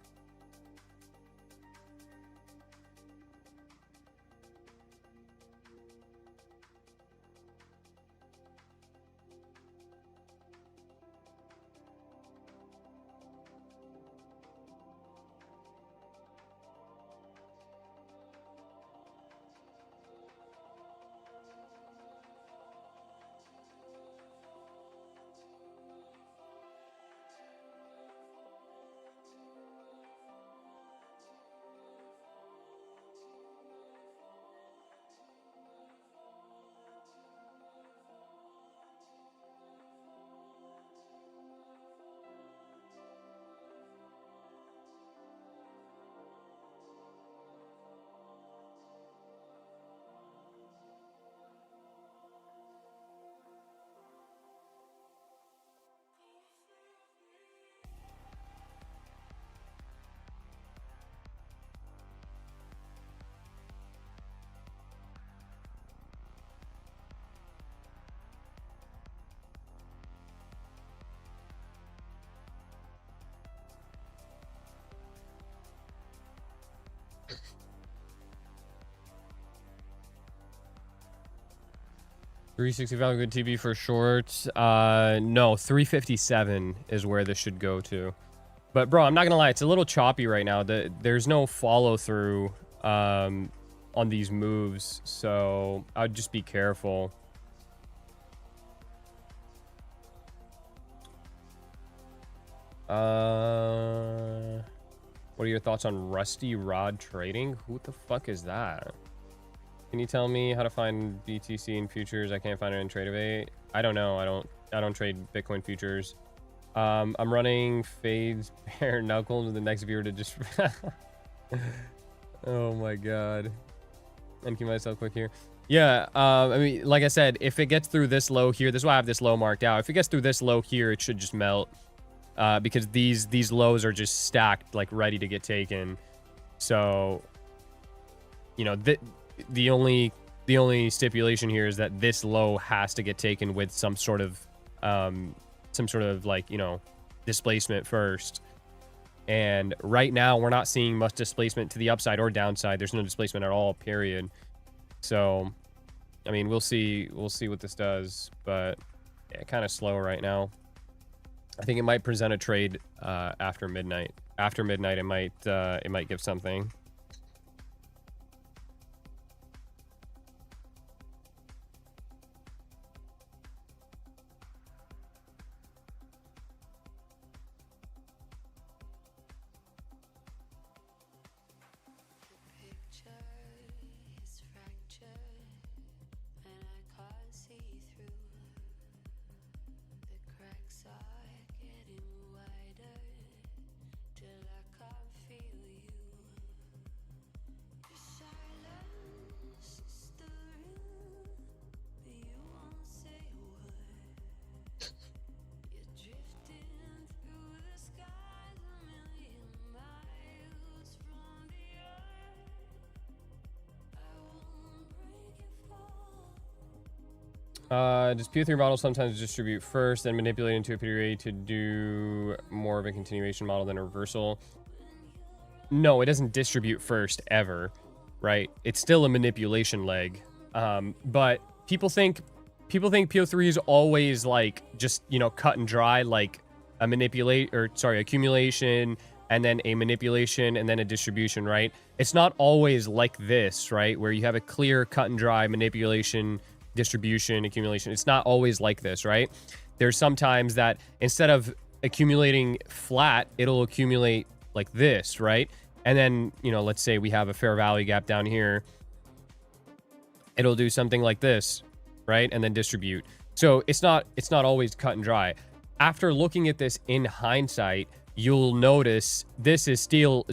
Speaker 1: 365 good TV for short. No, 357 is where this should go to. But bro, I'm not gonna lie, it's a little choppy right now. There's no follow through on these moves, so I'd just be careful. What are your thoughts on Rusty Rod trading? Who the fuck is that? Can you tell me how to find BTC in futures? I can't find it in Tradeovate. I don't know. I don't trade Bitcoin futures. I'm running fades bare knuckles with the next viewer to just oh my god. And keep myself quick here. Yeah, I mean, like I said, if it gets through this low here, this is why I have this low marked out. If it gets through this low here, it should just melt. Because these lows are just stacked, like ready to get taken. So, you know, the only stipulation here is that this low has to get taken with some sort of like, you know, displacement first. And right now we're not seeing much displacement to the upside or downside. There's no displacement at all, period. So, I mean, we'll see what this does, but yeah, kind of slow right now. I think it might present a trade after midnight. After midnight, it might give something. Does P3 model sometimes distribute first, then manipulate into a period to do more of a continuation model than a reversal? No, it doesn't distribute first ever, right? It's still a manipulation leg. But people think PO3 is always like just, you know, cut and dry, like a accumulation and then a manipulation and then a distribution, right? It's not always like this, right? Where you have a clear cut and dry manipulation, distribution, accumulation. It's not always like this, right? There's sometimes that instead of accumulating flat, it'll accumulate like this, right? And then, you know, let's say we have a fair value gap down here. It'll do something like this, right? And then distribute. So it's not always cut and dry. After looking at this in hindsight, you'll notice this is still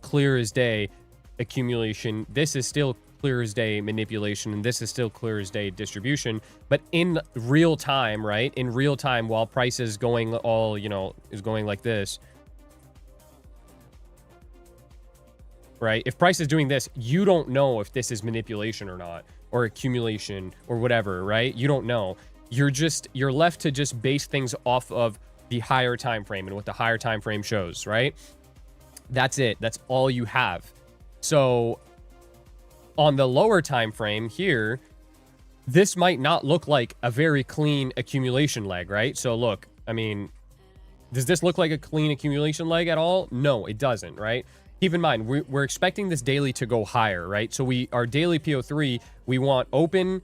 Speaker 1: clear as day accumulation. This is still clear as day manipulation, and this is still clear as day distribution. But in real time, right? In real time, while price is going all, you know, is going like this, right? If price is doing this, you don't know if this is manipulation or not, or accumulation or whatever, right? You don't know. You're left to just base things off of the higher time frame and what the higher time frame shows, right? That's it. That's all you have. So on the lower time frame here, this might not look like a very clean accumulation leg, right? So look, I mean, does this look like a clean accumulation leg at all? No, it doesn't, right? Keep in mind, we're expecting this daily to go higher, right? So our daily PO3, we want open,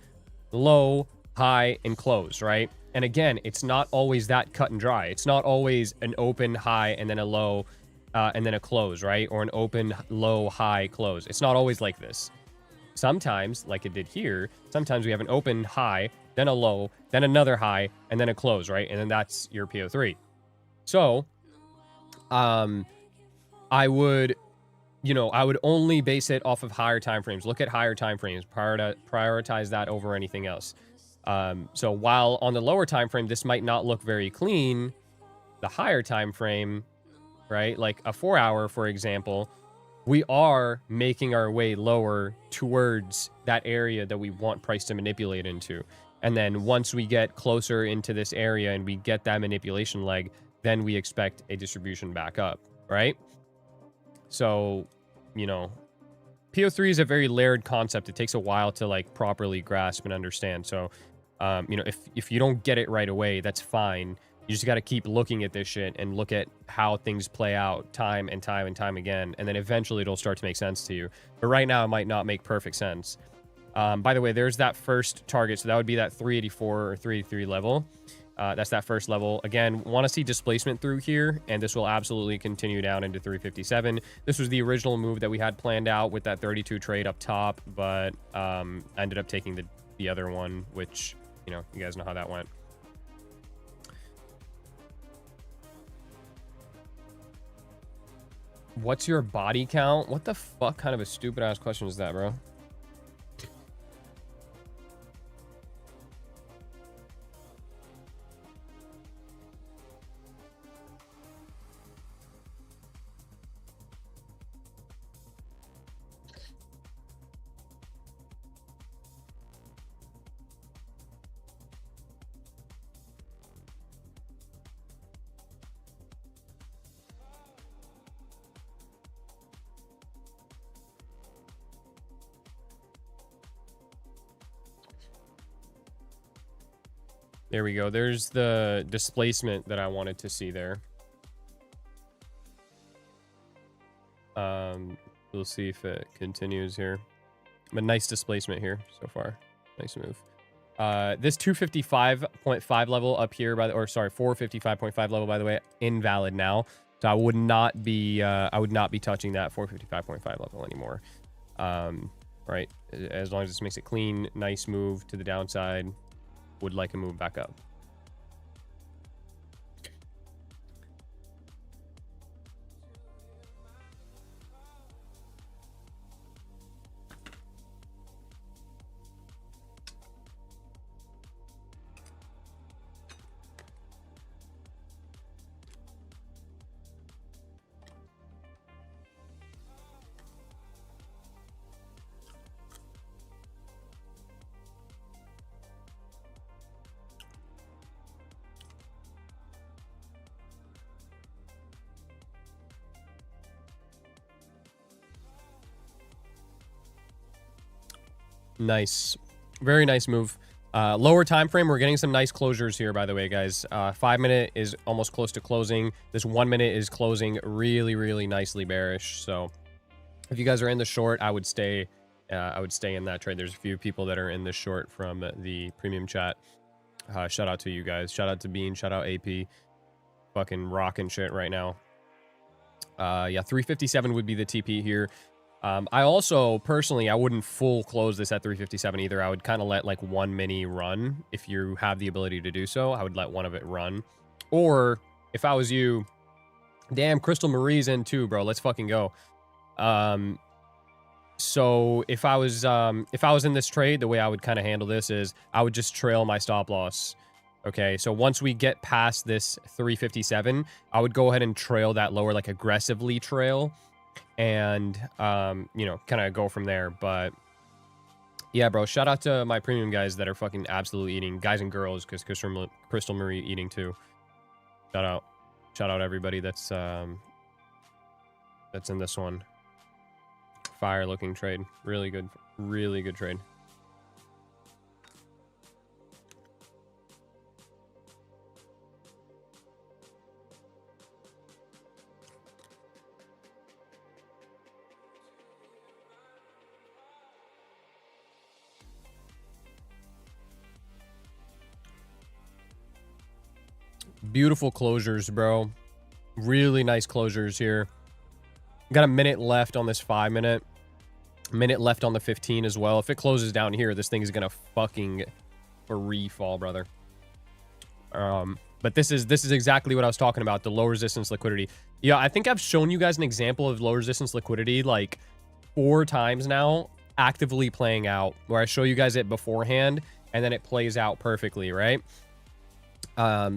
Speaker 1: low, high, and close, right? And again, it's not always that cut and dry. It's not always an open, high, and then a low, and then a close, right? Or an open, low, high, close. It's not always like this. Sometimes, like it did here, sometimes we have an open high, then a low, then another high, and then a close, right? And then that's your PO3. So, I would only base it off of higher time frames. Look at higher time frames. Prioritize that over anything else. So while on the lower time frame, this might not look very clean, the higher time frame, right? Like a 4 hour, for example, we are making our way lower towards that area that we want price to manipulate into. And then once we get closer into this area and we get that manipulation leg, then we expect a distribution back up, right? So, you know, PO3 is a very layered concept. It takes a while to like properly grasp and understand. So You know, if you don't get it right away, that's fine. You just got to keep looking at this shit and look at how things play out time and time and time again. And then eventually it'll start to make sense to you. But right now it might not make perfect sense. By the way, there's that first target. So that would be that 384 or 383 level. That's that first level. Again, want to see displacement through here, and this will absolutely continue down into 357. This was the original move that we had planned out with that 32 trade up top, but I ended up taking the other one, which, you know, you guys know how that went. What's your body count? What the fuck kind of a stupid ass question is that, bro? There we go. There's the displacement that I wanted to see there. We'll see if it continues here. But nice displacement here so far. Nice move. This 255.5 level up here, by the, or sorry, 455.5 level, by the way, invalid now. So I would not be touching that 455.5 level anymore. Right, as long as this makes it clean, nice move to the downside. Would like a move back up. Nice. Very nice move. Lower time frame, we're getting some nice closures here, by the way, guys. 5 minute is almost close to closing. This 1 minute is closing really, really nicely bearish. So if you guys are in the short, I would stay in that trade. There's a few people that are in the short from the premium chat. Shout out to you guys. Shout out to Bean. Shout out AP. Fucking rocking shit right now. Yeah, 357 would be the TP here. I also, personally, I wouldn't full close this at 357 either. I would kind of let like one mini run. If you have the ability to do so, I would let one of it run. Or if I was you, damn, Crystal Marie's in too, bro. Let's fucking go. So if I was in this trade, the way I would kind of handle this is I would just trail my stop loss. Okay, so once we get past this 357, I would go ahead and trail that lower, like aggressively trail. And, you know, kind of go from there. But yeah, bro, shout out to my premium guys that are fucking absolutely eating, guys and girls, because Crystal Marie eating too. Shout out everybody that's in this one. Fire looking trade. Really good trade. Beautiful closures, bro. Really nice closures here. Got a minute left on this 5 minute. Minute left on the 15 as well. If it closes down here, this thing is gonna fucking free fall, brother. But this is exactly what I was talking about, the low resistance liquidity. Yeah, I think I've shown you guys an example of low resistance liquidity like 4 times now, actively playing out, where I show you guys it beforehand and then it plays out perfectly, right?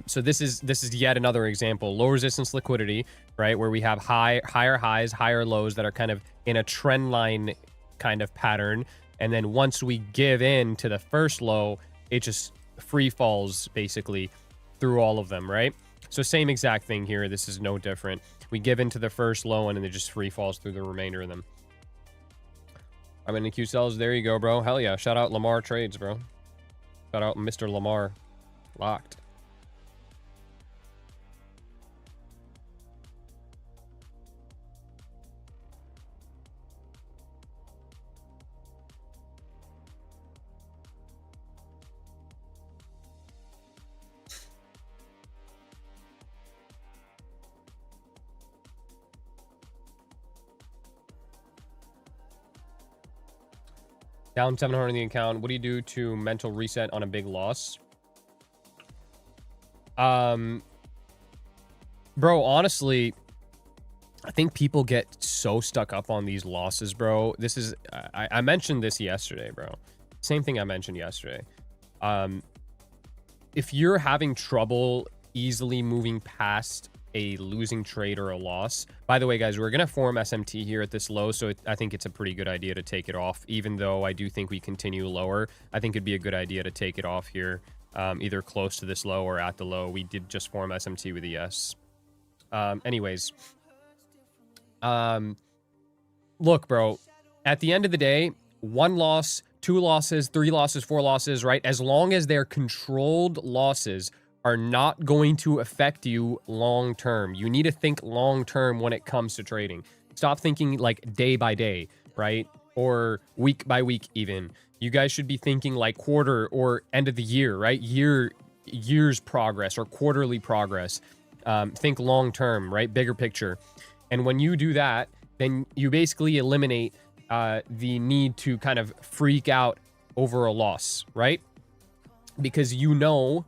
Speaker 1: So this is yet another example. Low resistance liquidity, right? Where we have higher highs, higher lows that are kind of in a trend line kind of pattern. And then once we give in to the first low, it just free falls basically through all of them, right? So same exact thing here. This is no different. We give into the first low and then it just free falls through the remainder of them. I'm in the Q cells. There you go, bro. Hell yeah. Shout out Lamar Trades, bro. Shout out Mr. Lamar. Locked. Down 700 in the account. What do you do to mental reset on a big loss? Bro, honestly, I think people get so stuck up on these losses, bro. This is, I mentioned this yesterday, bro. Same thing I mentioned yesterday. If you're having trouble easily moving past a losing trade or a loss, by the way, guys, we're gonna form SMT here at this low, so I think it's a pretty good idea to take it off. Even though I do think we continue lower, I think it'd be a good idea to take it off here, either close to this low or at the low. We did just form SMT with a yes. Anyways, look, bro, at the end of the day, 1 loss, 2 losses, 3 losses, 4 losses, right? As long as they're controlled losses, are not going to affect you long term. You need to think long term when it comes to trading. Stop thinking like day by day, right? Or week by week even. You guys should be thinking like quarter or end of the year, right? Year's progress or quarterly progress. Think long term, right? Bigger picture. And when you do that, then you basically eliminate the need to kind of freak out over a loss, right? Because you know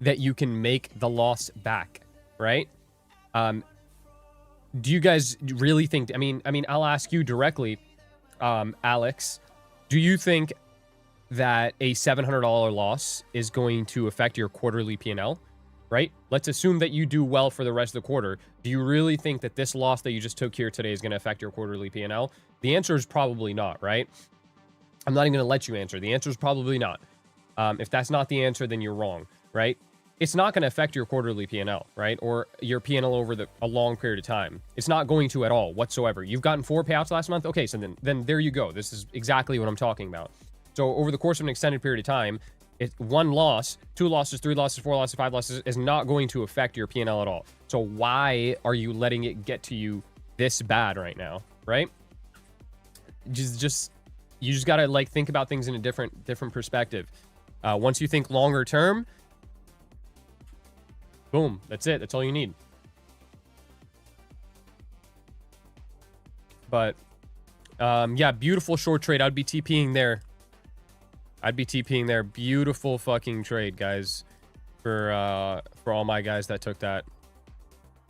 Speaker 1: that you can make the loss back, right? Do you guys really think, I mean, I'll ask you directly, Alex, do you think that a $700 loss is going to affect your quarterly P&L, right? Let's assume that you do well for the rest of the quarter. Do you really think that this loss that you just took here today is going to affect your quarterly P&L? The answer is probably not, right? I'm not even going to let you answer. The answer is probably not. If that's not the answer, then you're wrong, right? It's not going to affect your quarterly P&L, right? Or your P&L over a long period of time. It's not going to at all whatsoever. You've gotten 4 payouts last month. Okay, so then there you go. This is exactly what I'm talking about. So over the course of an extended period of time, 1 loss, 2 losses, 3 losses, 4 losses, 5 losses is not going to affect your P&L at all. So why are you letting it get to you this bad right now, right? You just got to like think about things in a different perspective. Once you think longer term, boom, that's it. That's all you need. But yeah, beautiful short trade. I'd be TPing there. Beautiful fucking trade, guys. For all my guys that took that.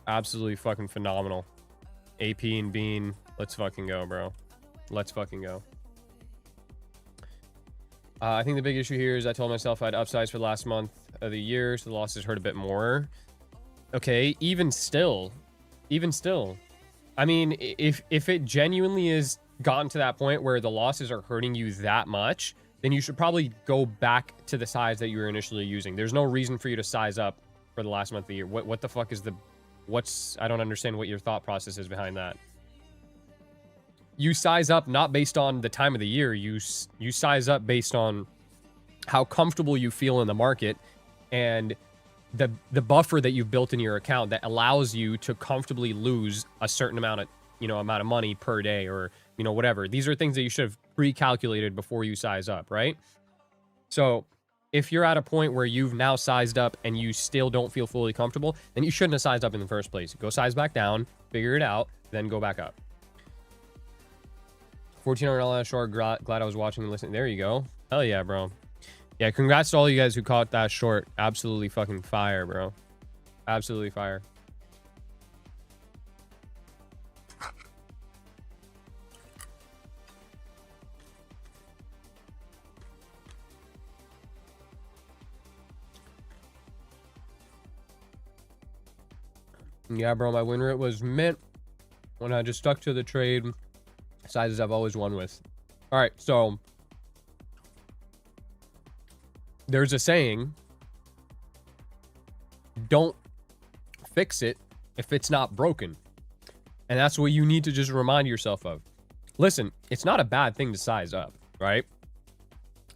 Speaker 1: Absolutely fucking phenomenal. AP and Bean. Let's fucking go, bro. Let's fucking go. I think the big issue here is I told myself I'd upsize for the last month of the year, so the losses hurt a bit more. Okay, even still. I mean, if it genuinely is gotten to that point where the losses are hurting you that much, then you should probably go back to the size that you were initially using. There's no reason for you to size up for the last month of the year. What the fuck is I don't understand what your thought process is behind that. You size up not based on the time of the year. You size up based on how comfortable you feel in the market and the buffer that you've built in your account that allows you to comfortably lose a certain amount of money per day, or whatever. These are things that you should have pre-calculated before you size up, right? So if you're at a point where you've now sized up and you still don't feel fully comfortable, then you shouldn't have sized up in the first place. Go size back down, figure it out, then go back up. $1,400 short. Glad I was watching and listening. There you go. Hell yeah, bro. Yeah, congrats to all you guys who caught that short. Absolutely fucking fire, bro. Absolutely fire. Yeah, bro, my win rate was mint when I just stuck to the trade sizes I've always won with. All right, so there's a saying, don't fix it if it's not broken. And that's what you need to just remind yourself of. Listen, it's not a bad thing to size up, right?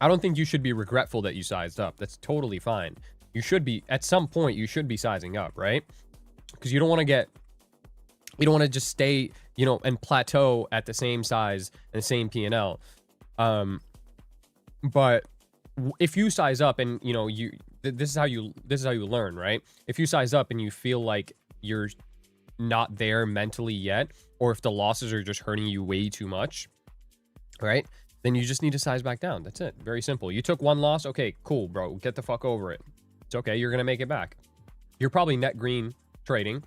Speaker 1: I don't think you should be regretful that you sized up. That's totally fine. You should be, at some point, you should be sizing up, right? Because you don't want to just stay, you know, and plateau at the same size and the same P&L. But if you size up and, you know, this is how you learn, right? If you size up and you feel like you're not there mentally yet, or if the losses are just hurting you way too much, right? Then you just need to size back down. That's it. Very simple. You took one loss. Okay, cool, bro. Get the fuck over it. It's okay. You're going to make it back. You're probably net green trading.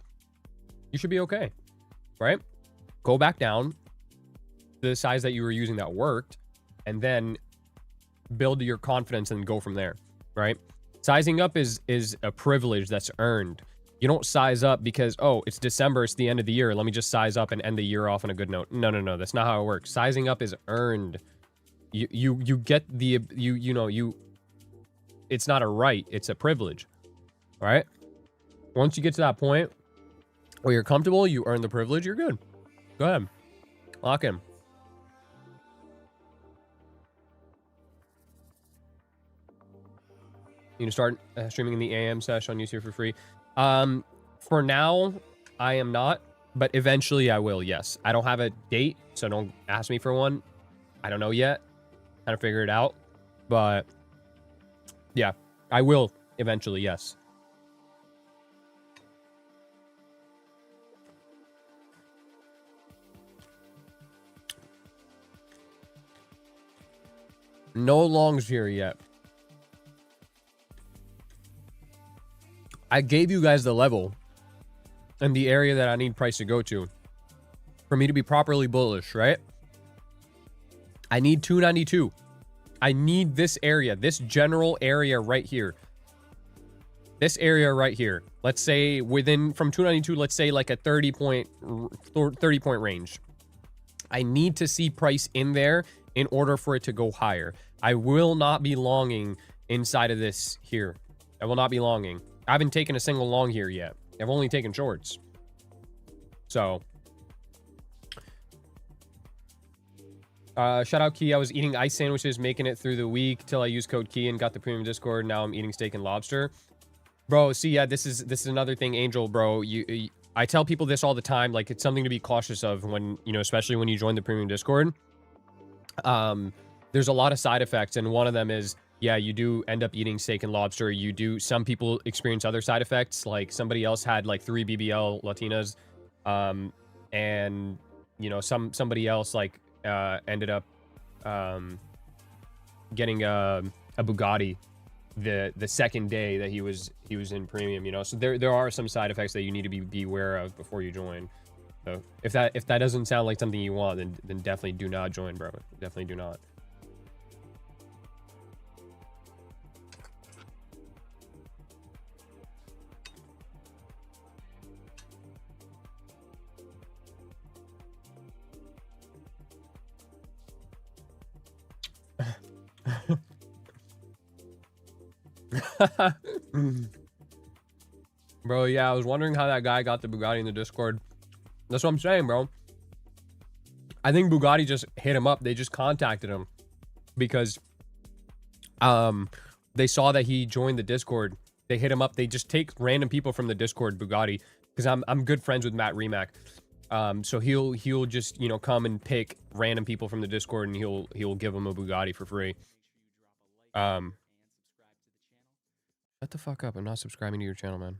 Speaker 1: You should be okay, right? Go back down to the size that you were using that worked, and then build your confidence and go from there, right? Sizing up is a privilege that's earned. You don't size up because, oh, it's December, it's the end of the year, let me just size up and end the year off on a good note. No, that's not how it works. Sizing up is earned. You get the, it's not a right, it's a privilege, all right? Once you get to that point where you're comfortable, you earn the privilege, you're good. Go ahead, lock in. You can start streaming in the AM sesh on YouTube for free. For now, I am not, but eventually I will, yes. I don't have a date, so don't ask me for one. I don't know yet. Kind of figure it out. But yeah, I will eventually, yes. No longs here yet. I gave you guys the level and the area that I need price to go to for me to be properly bullish, right? I need 292. I need this area, this general area right here. This area right here. Let's say within, from 292, let's say like a 30 point range. I need to see price in there in order for it to go higher. I will not be longing inside of this here. I will not be longing. I haven't taken a single long here yet. I've only taken shorts. So. Shout out Key. I was eating ice sandwiches, making it through the week till I used code Key and got the premium Discord. Now I'm eating steak and lobster. Bro, see, yeah, this is another thing, Angel, bro. I tell people this all the time. Like, it's something to be cautious of when, you know, especially when you join the premium Discord. There's a lot of side effects, and one of them is, yeah, you do end up eating steak and lobster. You do, some people experience other side effects, like somebody else had like 3 BBL Latinas, and you know, somebody else like ended up getting a Bugatti the second day that he was in premium, you know. So there are some side effects that you need to be aware of before you join. So if that doesn't sound like something you want, then definitely do not join, bro. Definitely do not. Bro, yeah, I was wondering how that guy got the Bugatti in the Discord. That's what I'm saying, bro. I think Bugatti just hit him up. They just contacted him because they saw that he joined the Discord. They hit him up. They just take random people from the Discord Bugatti, because I'm good friends with Matt Remack. So he'll just, you know, come and pick random people from the Discord, and he'll give them a Bugatti for free. Shut the fuck up. I'm not subscribing to your channel, man.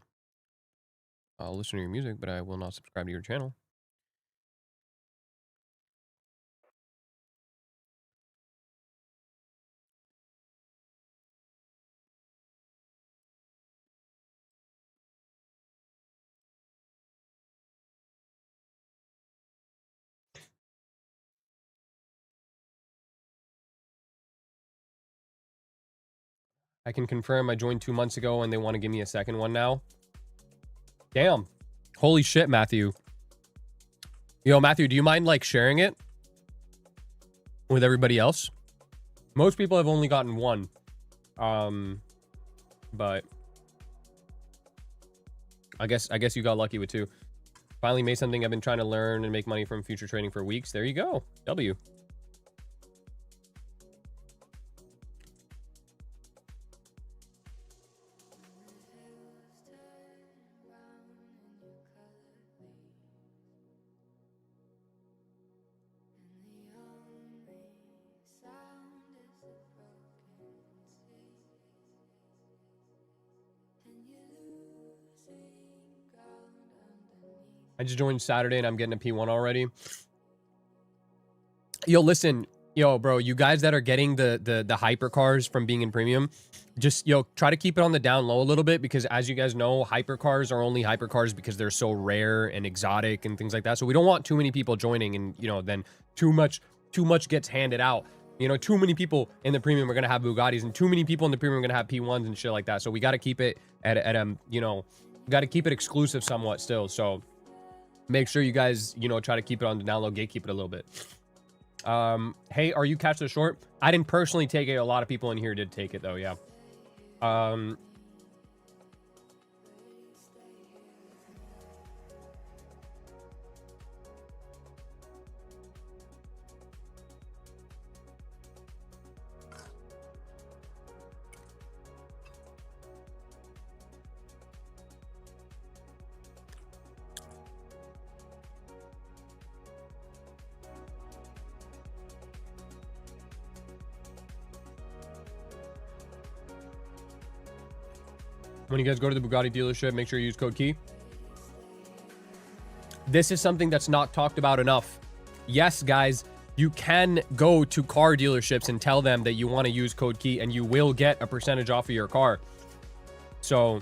Speaker 1: I'll listen to your music, but I will not subscribe to your channel. I can confirm I joined 2 months ago and they want to give me a second one now. Damn. Holy shit, Matthew. Yo, Matthew, do you mind like sharing it with everybody else? Most people have only gotten one. But I guess you got lucky with 2. Finally made something I've been trying to learn and make money from future trading for weeks. There you go. W. I just joined Saturday and I'm getting a P1 already. Yo, listen, yo, bro, you guys that are getting the hypercars from being in premium, just, yo, try to keep it on the down low a little bit, because as you guys know, hypercars are only hypercars because they're so rare and exotic and things like that. So we don't want too many people joining, and, you know, then too much gets handed out. You know, too many people in the premium are going to have Bugattis, and too many people in the premium are going to have P1s and shit like that. So we got to keep it at you know, got to keep it exclusive somewhat still. So make sure you guys, you know, try to keep it on the down low, gatekeep it a little bit. Hey, are you catch the short? I didn't personally take it. A lot of people in here did take it though. Yeah. When you guys go to the Bugatti dealership, make sure you use code KEY. This is something that's not talked about enough. Yes, guys, you can go to car dealerships and tell them that you want to use code KEY, and you will get a percentage off of your car. So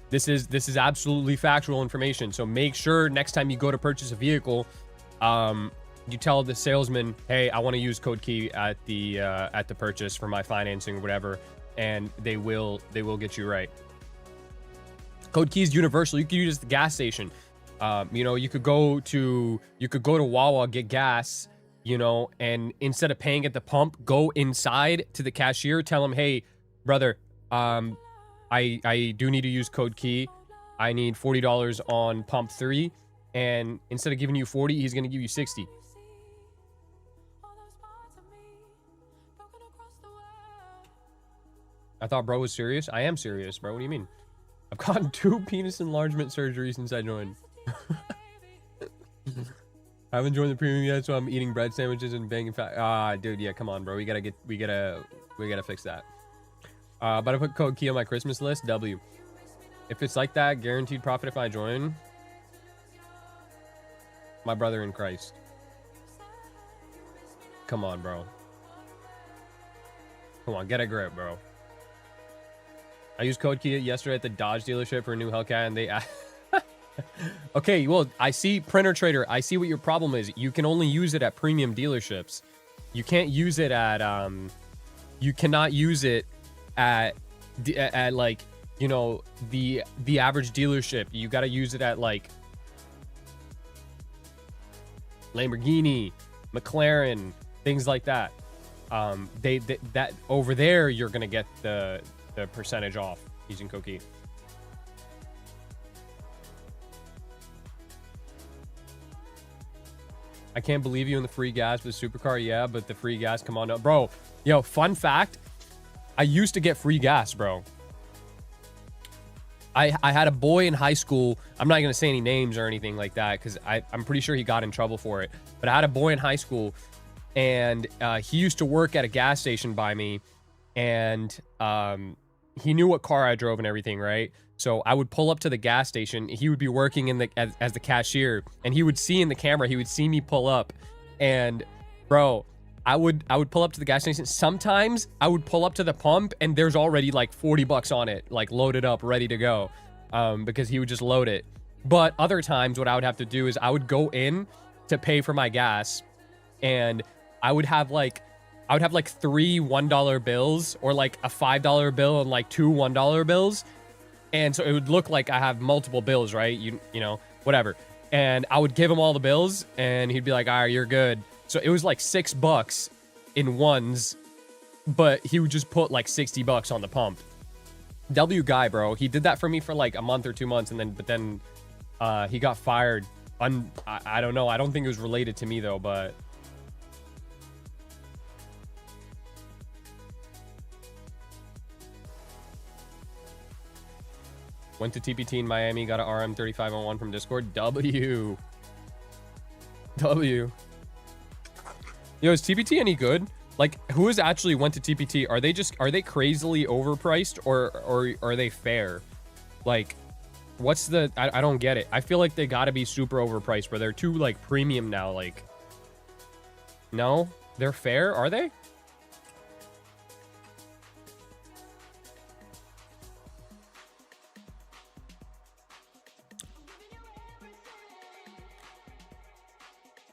Speaker 1: this is absolutely factual information. So make sure next time you go to purchase a vehicle, you tell the salesman, hey, I want to use code KEY at the purchase for my financing or whatever. And they will get you right. Code KEY is universal. You can use it at the gas station. You know, you could go to Wawa, get gas, you know, and instead of paying at the pump, go inside to the cashier, tell him, hey, brother, I do need to use code KEY. I need $40 on pump 3, and instead of giving you 40, he's gonna give you 60. I thought bro was serious. I am serious, bro. What do you mean? I've gotten 2 penis enlargement surgeries since I joined. I haven't joined the premium yet, so I'm eating bread sandwiches and banging fat. Ah, dude, yeah, come on, bro. We gotta fix that. But I put code KEY on my Christmas list. W. If it's like that, guaranteed profit if I join. My brother in Christ. Come on, bro. Come on, get a grip, bro. I used code KEY yesterday at the Dodge dealership for a new Hellcat, and they... Okay, well, I see, Printer Trader, I see what your problem is. You can only use it at premium dealerships. You can't use it at, you cannot use it at like, you know, the average dealership. You got to use it at, like, Lamborghini, McLaren, things like that. That over there, you're going to get the percentage off using code KEY. I can't believe you in the free gas with the supercar. Yeah, but the free gas, come on up, bro. Yo, fun fact, I used to get free gas, bro. I had a boy in high school. I'm not gonna say any names or anything like that, because I'm pretty sure he got in trouble for it, but I had a boy in high school, and he used to work at a gas station by me, and he knew what car I drove and everything, right? So I would pull up to the gas station. He would be working in as the cashier, and he would see in the camera. He would see me pull up, and bro, I would pull up to the gas station. Sometimes I would pull up to the pump, and there's already like 40 bucks on it, like loaded up, ready to go, because he would just load it. But other times, what I would have to do is I would go in to pay for my gas, and I would have like 3 $1 bills, or like a $5 bill and like 2 $1 bills. And so it would look like I have multiple bills, right? You know, whatever. And I would give him all the bills, and he'd be like, all right, you're good. So it was like $6 in ones, but he would just put like 60 bucks on the pump. W guy, bro. He did that for me for like a month or 2 months, and then he got fired. I don't know. I don't think it was related to me though, but... Went to TPT in Miami, got an RM3501 from Discord. W. Yo, is TPT any good? Like, who has actually went to TPT? Are they crazily overpriced, or are they fair? Like, What's the... I don't get it. I feel like they gotta be super overpriced, but they're too, like, premium now, like... No? They're fair? Are they?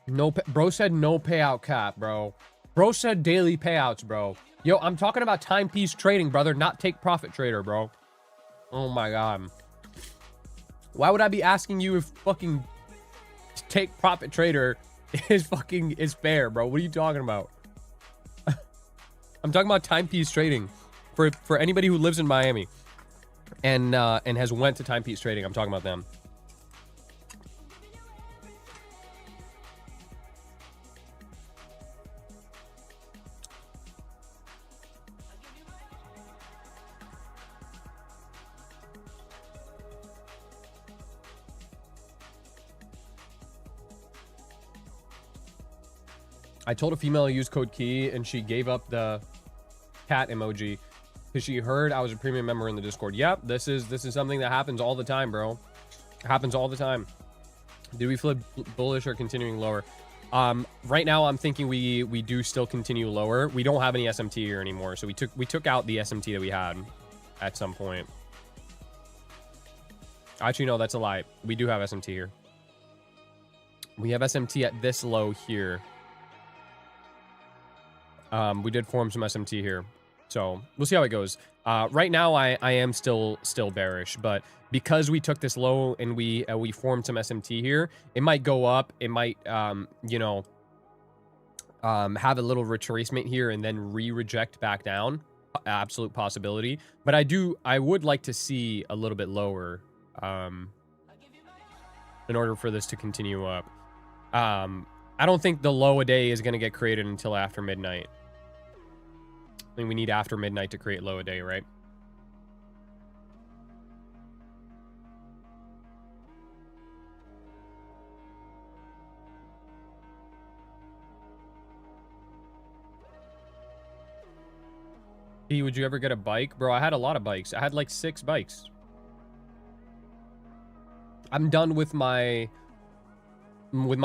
Speaker 1: No, bro said no payout cap, bro. Bro said daily payouts, bro. Yo, I'm talking about timepiece trading, brother, not take profit trader, bro. Oh my god. Why would I be asking you if fucking take profit trader is fair, bro? What are you talking about? I'm talking about timepiece trading for anybody who lives in Miami and has went to timepiece trading. I'm talking about them. I told a female to use code key and she gave up the cat emoji because she heard I was a premium member in the Discord. Yep, this is something that happens all the time, bro. It happens all the time. Did we flip bullish or continuing lower? Right now I'm thinking we do still continue lower. We don't have any SMT here anymore, so we took out the SMT that we had at some point. Actually, no, that's a lie. We do have SMT here. We have SMT at this low here. We did form some SMT here, so we'll see how it goes. Right now, I am still bearish, but because we took this low and we formed some SMT here, it might go up. It might, you know, have a little retracement here and then re-reject back down. Absolute possibility, but I would like to see a little bit lower, in order for this to continue up. I don't think the low a day is going to get created until after midnight. I think we need after midnight to create low a day, right? Hey, would you ever get a bike? Bro, I had a lot of bikes. I had like 6 bikes. I'm done with my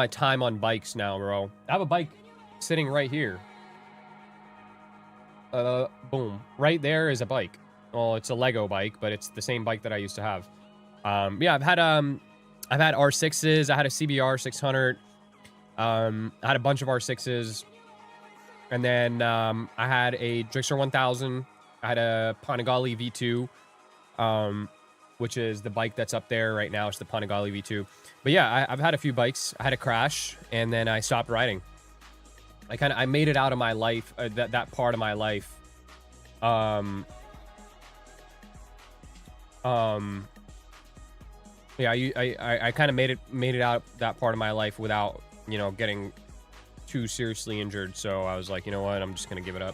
Speaker 1: time on bikes now, bro. I have a bike sitting right here. Boom. Right there is a bike. Well, it's a Lego bike, but it's the same bike that I used to have. Yeah, I've had R6s. I had a CBR 600. I had a bunch of R6s. And then I had a Drixer 1000. I had a Panigale V2, which is the bike that's up there right now. It's the Panigale V2. But yeah, I've had a few bikes. I had a crash, and then I stopped riding. I made it out of my life, that part of my life. Yeah, I kind of made it out that part of my life without, you know, getting too seriously injured. So I was like, you know what, I'm just gonna give it up.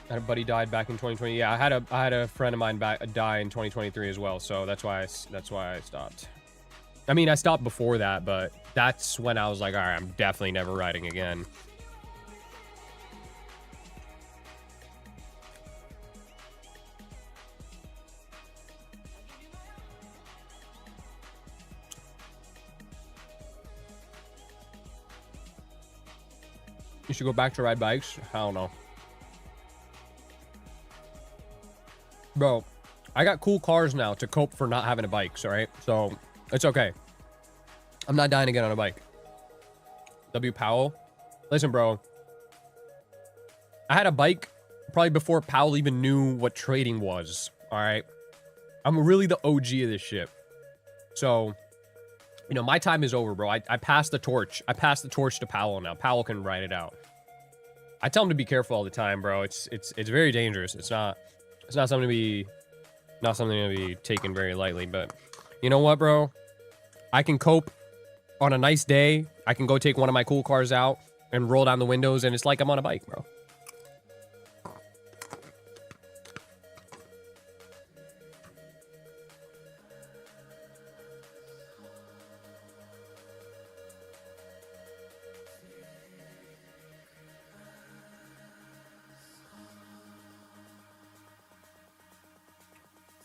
Speaker 1: I had a buddy died back in 2020. Yeah, I had a friend of mine die in 2023 as well. So that's why I stopped. I mean, I stopped before that, but that's when I was like, all right, I'm definitely never riding again. You should go back to ride bikes? I don't know. Bro, I got cool cars now to cope for not having a bike, all right? So it's okay. I'm not dying to get on a bike. W. Powell. Listen, bro. I had a bike probably before Powell even knew what trading was, all right? I'm really the OG of this shit. So, you know, my time is over, bro. I passed the torch. I passed the torch to Powell now. Powell can ride it out. I tell him to be careful all the time, bro. It's very dangerous. It's not something to be taken very lightly, but you know what, bro? I can cope on a nice day. I can go take one of my cool cars out and roll down the windows, and it's like I'm on a bike, bro.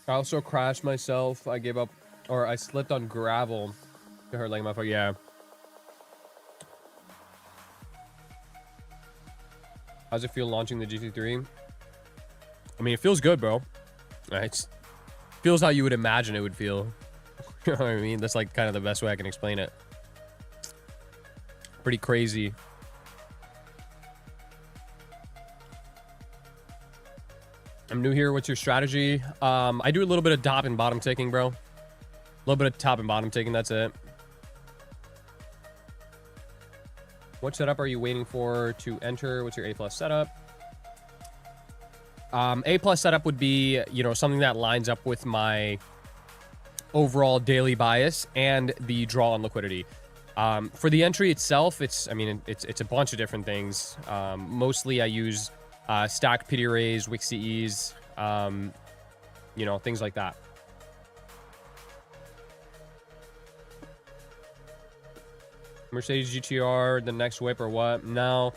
Speaker 1: I also crashed myself. I gave up, or I slipped on gravel. It hurt like my foot. Yeah. How's it feel launching the GT3? I mean, it feels good, bro. It feels how you would imagine it would feel. You know what I mean? That's like kind of the best way I can explain it. Pretty crazy. I'm new here. What's your strategy? I do a little bit of top and bottom taking, bro. A little bit of top and bottom taking. That's it. What setup are you waiting for to enter? What's your A+ setup? A+ setup would be, you know, something that lines up with my overall daily bias and the draw on liquidity. For the entry itself, it's a bunch of different things. Mostly I use stacked pity arrays, Wix CEs, you know, things like that. Mercedes GTR, the next whip or what? No.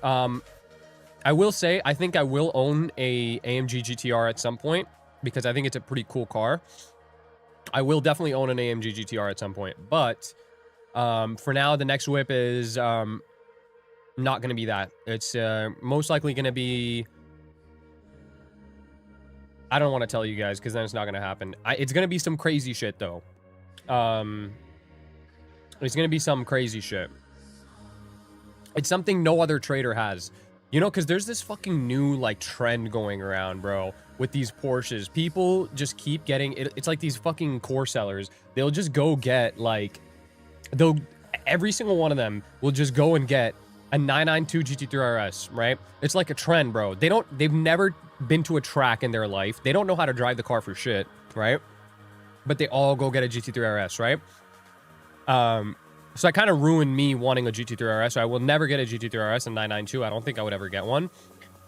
Speaker 1: I will say, I think I will own a AMG GTR at some point because I think it's a pretty cool car. I will definitely own an AMG GTR at some point, but for now, the next whip is not going to be that. It's most likely going to be... I don't want to tell you guys because then it's not going to happen. It's going to be some crazy shit, though. It's going to be some crazy shit. It's something no other trader has. You know, because there's this fucking new, like, trend going around, bro, with these Porsches. People just keep getting... It's like these fucking core sellers. They'll just go get, like... Every single one of them will just go and get a 992 GT3 RS, right? It's like a trend, bro. They've never been to a track in their life. They don't know how to drive the car for shit, right? But they all go get a GT3 RS, right? So I kind of ruined me wanting a GT3 RS. So I will never get a GT3 RS in 992. I don't think I would ever get one.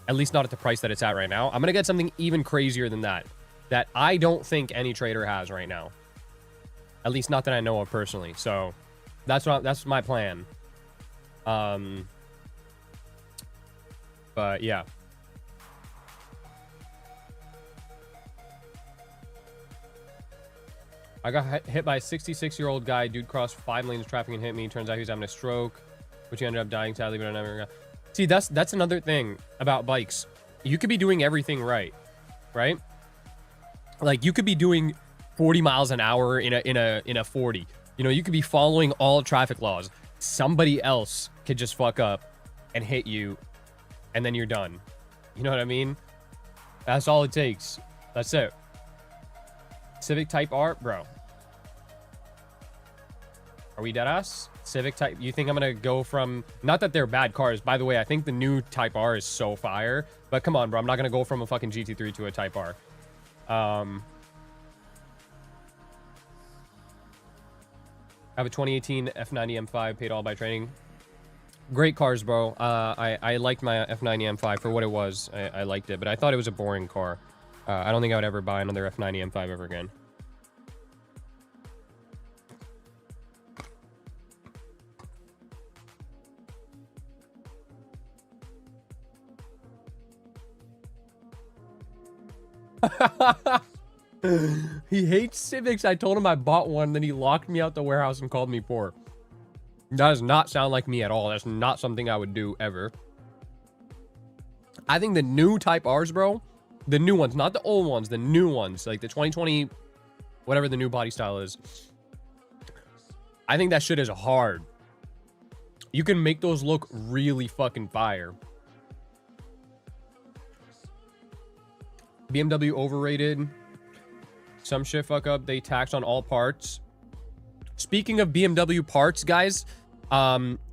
Speaker 1: At least not at the price that it's at right now. I'm going to get something even crazier than that. That I don't think any trader has right now. At least not that I know of personally. So that's my plan. But yeah. I got hit by a 66-year-old guy. Dude crossed 5 lanes of traffic and hit me. Turns out he was having a stroke, which he ended up dying sadly, but I never got. See, that's another thing about bikes. You could be doing everything right? Like you could be doing 40 miles an hour in a 40. You know, you could be following all traffic laws. Somebody else could just fuck up and hit you, and then you're done. You know what I mean? That's all it takes. That's it. Civic Type R, bro. Are we deadass? Civic Type, you think I'm gonna go from... Not that they're bad cars. By the way, I think the new Type R is so fire. But come on, bro. I'm not gonna go from a fucking GT3 to a Type R. I have a 2018 F90 M5 paid all by training. Great cars, bro. I liked my F90 M5 for what it was. I liked it, but I thought it was a boring car. I don't think I would ever buy another F90 M5 ever again. He hates Civics. I told him I bought one, then he locked me out the warehouse and called me poor. That does not sound like me at all. That's not something I would do ever. I think the new Type Rs, bro, the new ones, not the old ones, the new ones, like the 2020, whatever the new body style is. I think that shit is hard. You can make those look really fucking fire. BMW overrated. Some shit fuck up. They tax on all parts. Speaking of BMW parts, guys,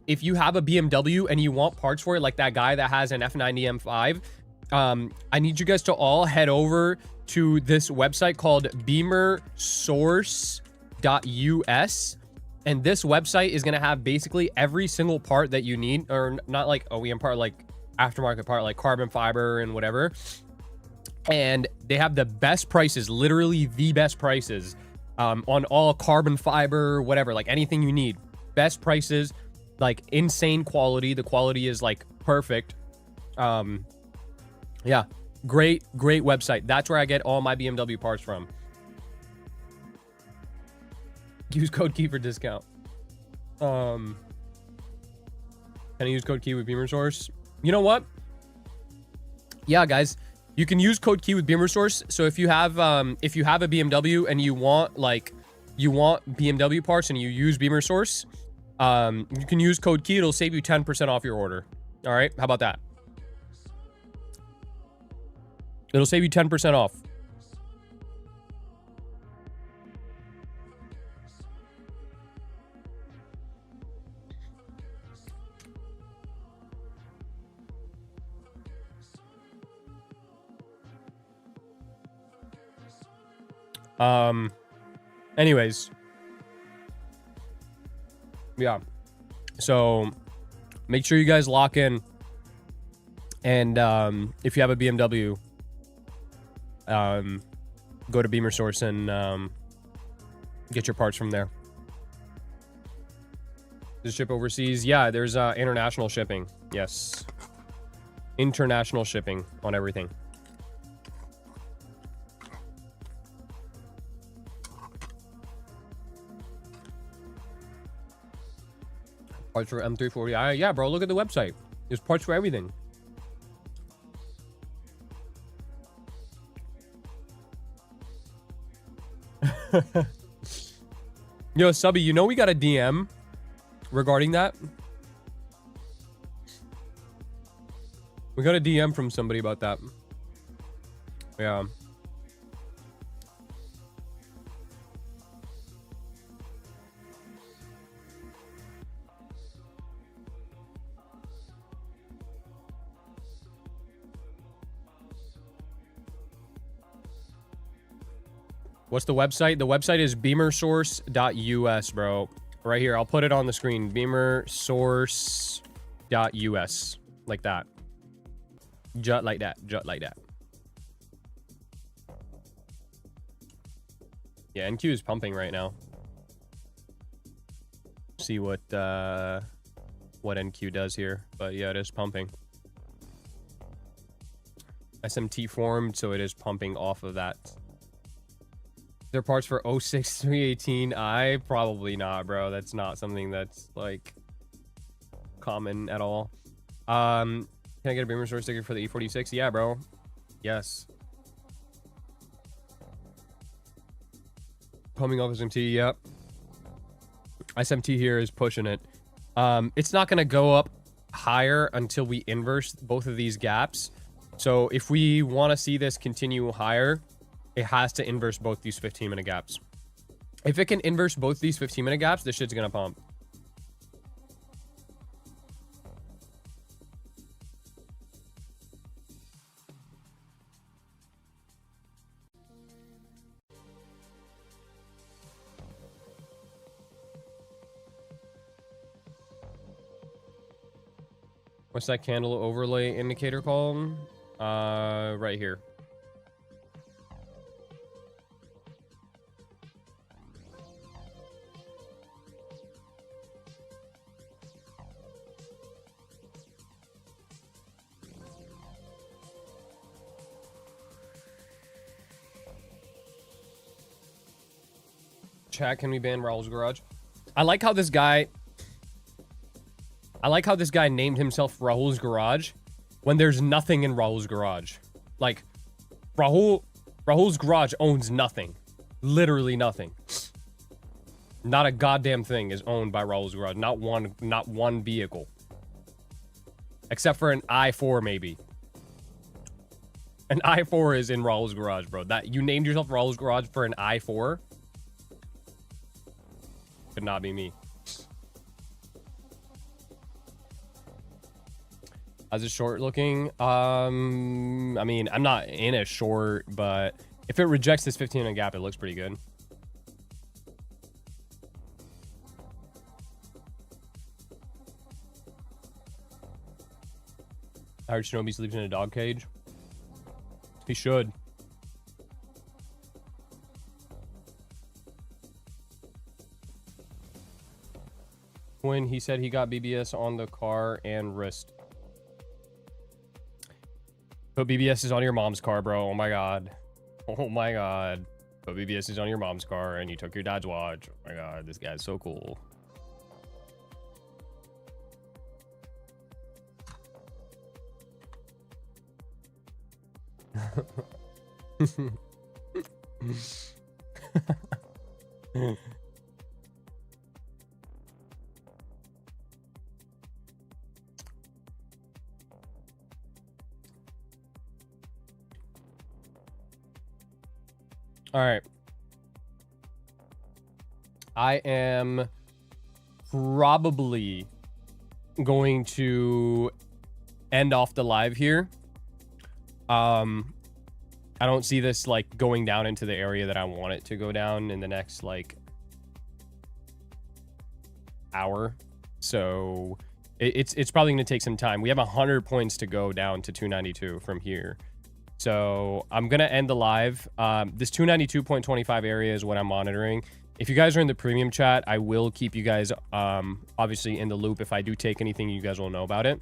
Speaker 1: if you have a BMW and you want parts for it, like that guy that has an F90 M5, I need you guys to all head over to this website called beamersource.us. And this website is going to have basically every single part that you need, or not like OEM part, like aftermarket part, like carbon fiber and whatever. And they have the best prices, literally the best prices, on all carbon fiber, whatever, like anything you need. Best prices, like insane quality. The quality is like perfect. Yeah, Great website. That's where I get all my BMW parts from. Use code key for discount. Can I use code key with Beamer Source? You know what? Yeah, guys, you can use code key with Beamer Source. So if you have a BMW and you want BMW parts and you use Beamer Source, you can use code key. It'll save you 10% off your order. All right, how about that? It'll save you 10% off. Anyways. Yeah. So make sure you guys lock in. And if you have a BMW, go to Beamer Source and get your parts from there. Does ship overseas? Yeah, there's international shipping. Yes. International shipping on everything. Parts for M340i. Yeah, bro, look at the website. There's parts for everything. Yo, Subby, you know we got a DM regarding that? We got a DM from somebody about that. Yeah. What's the website? The website is beamersource.us, bro. Right here. I'll put it on the screen. Beamersource.us. Like that. Just like that. Just like that. Yeah, NQ is pumping right now. See what NQ does here. But yeah, it is pumping. SMT formed, so it is pumping off of that. Their parts for 06318i? Probably not, bro. That's not something that's like common at all. Can I get a Beamer Source sticker for the E46? Yeah, bro. Yes. Pumping off SMT, yep. SMT here is pushing it. It's not gonna go up higher until we inverse both of these gaps. So if we want to see this continue higher, it has to inverse both these 15-minute gaps. If it can inverse both these 15-minute gaps, this shit's gonna pump. What's that candle overlay indicator called? Right here. Chat, can we ban Raul's Garage? I like how this guy named himself Raul's Garage when there's nothing in Raul's Garage. Like, Raul's Garage owns nothing. Literally nothing. Not a goddamn thing is owned by Raul's Garage. Not one vehicle. Except for an i4 maybe. An i4 is in Raul's Garage, bro. That you named yourself Raul's Garage for an i4? Could not be me. How's it short looking? I mean, I'm not in a short, but if it rejects this 15-minute gap, it looks pretty good. I heard Shinobi sleeps in a dog cage. He should. When he said he got BBS on the car and wrist. Put BBSs on your mom's car, bro. Oh my god. Oh my god. Put BBSs on your mom's car and you took your dad's watch. Oh my god, this guy's so cool. All right. I am probably going to end off the live here. I don't see this like going down into the area that I want it to go down in the next like hour. So it's probably going to take some time. We have 100 points to go down to 292 from here. So I'm going to end the live. This 292.25 area is what I'm monitoring. If you guys are in the premium chat, I will keep you guys obviously in the loop. If I do take anything, you guys will know about it.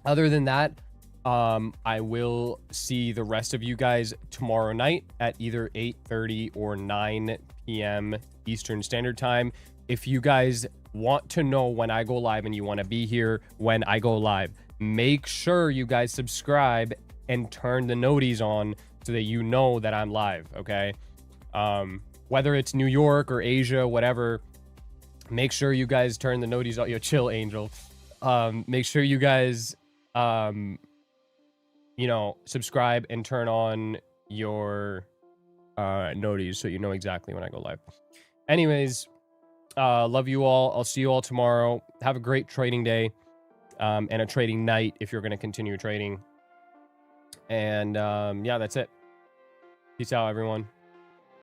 Speaker 1: Other than that, I will see the rest of you guys tomorrow night at either 8:30 or 9 p.m. Eastern Standard Time. If you guys want to know when I go live and you want to be here when I go live, make sure you guys subscribe and turn the noties on so that you know that I'm live, okay? Whether it's New York or Asia, whatever, make sure you guys turn the noties on. Yo, chill, Angel. Make sure you guys, you know, subscribe and turn on your noties so you know exactly when I go live. Anyways, love you all. I'll see you all tomorrow. Have a great trading day and a trading night if you're going to continue trading. And yeah, that's it. Peace out, everyone.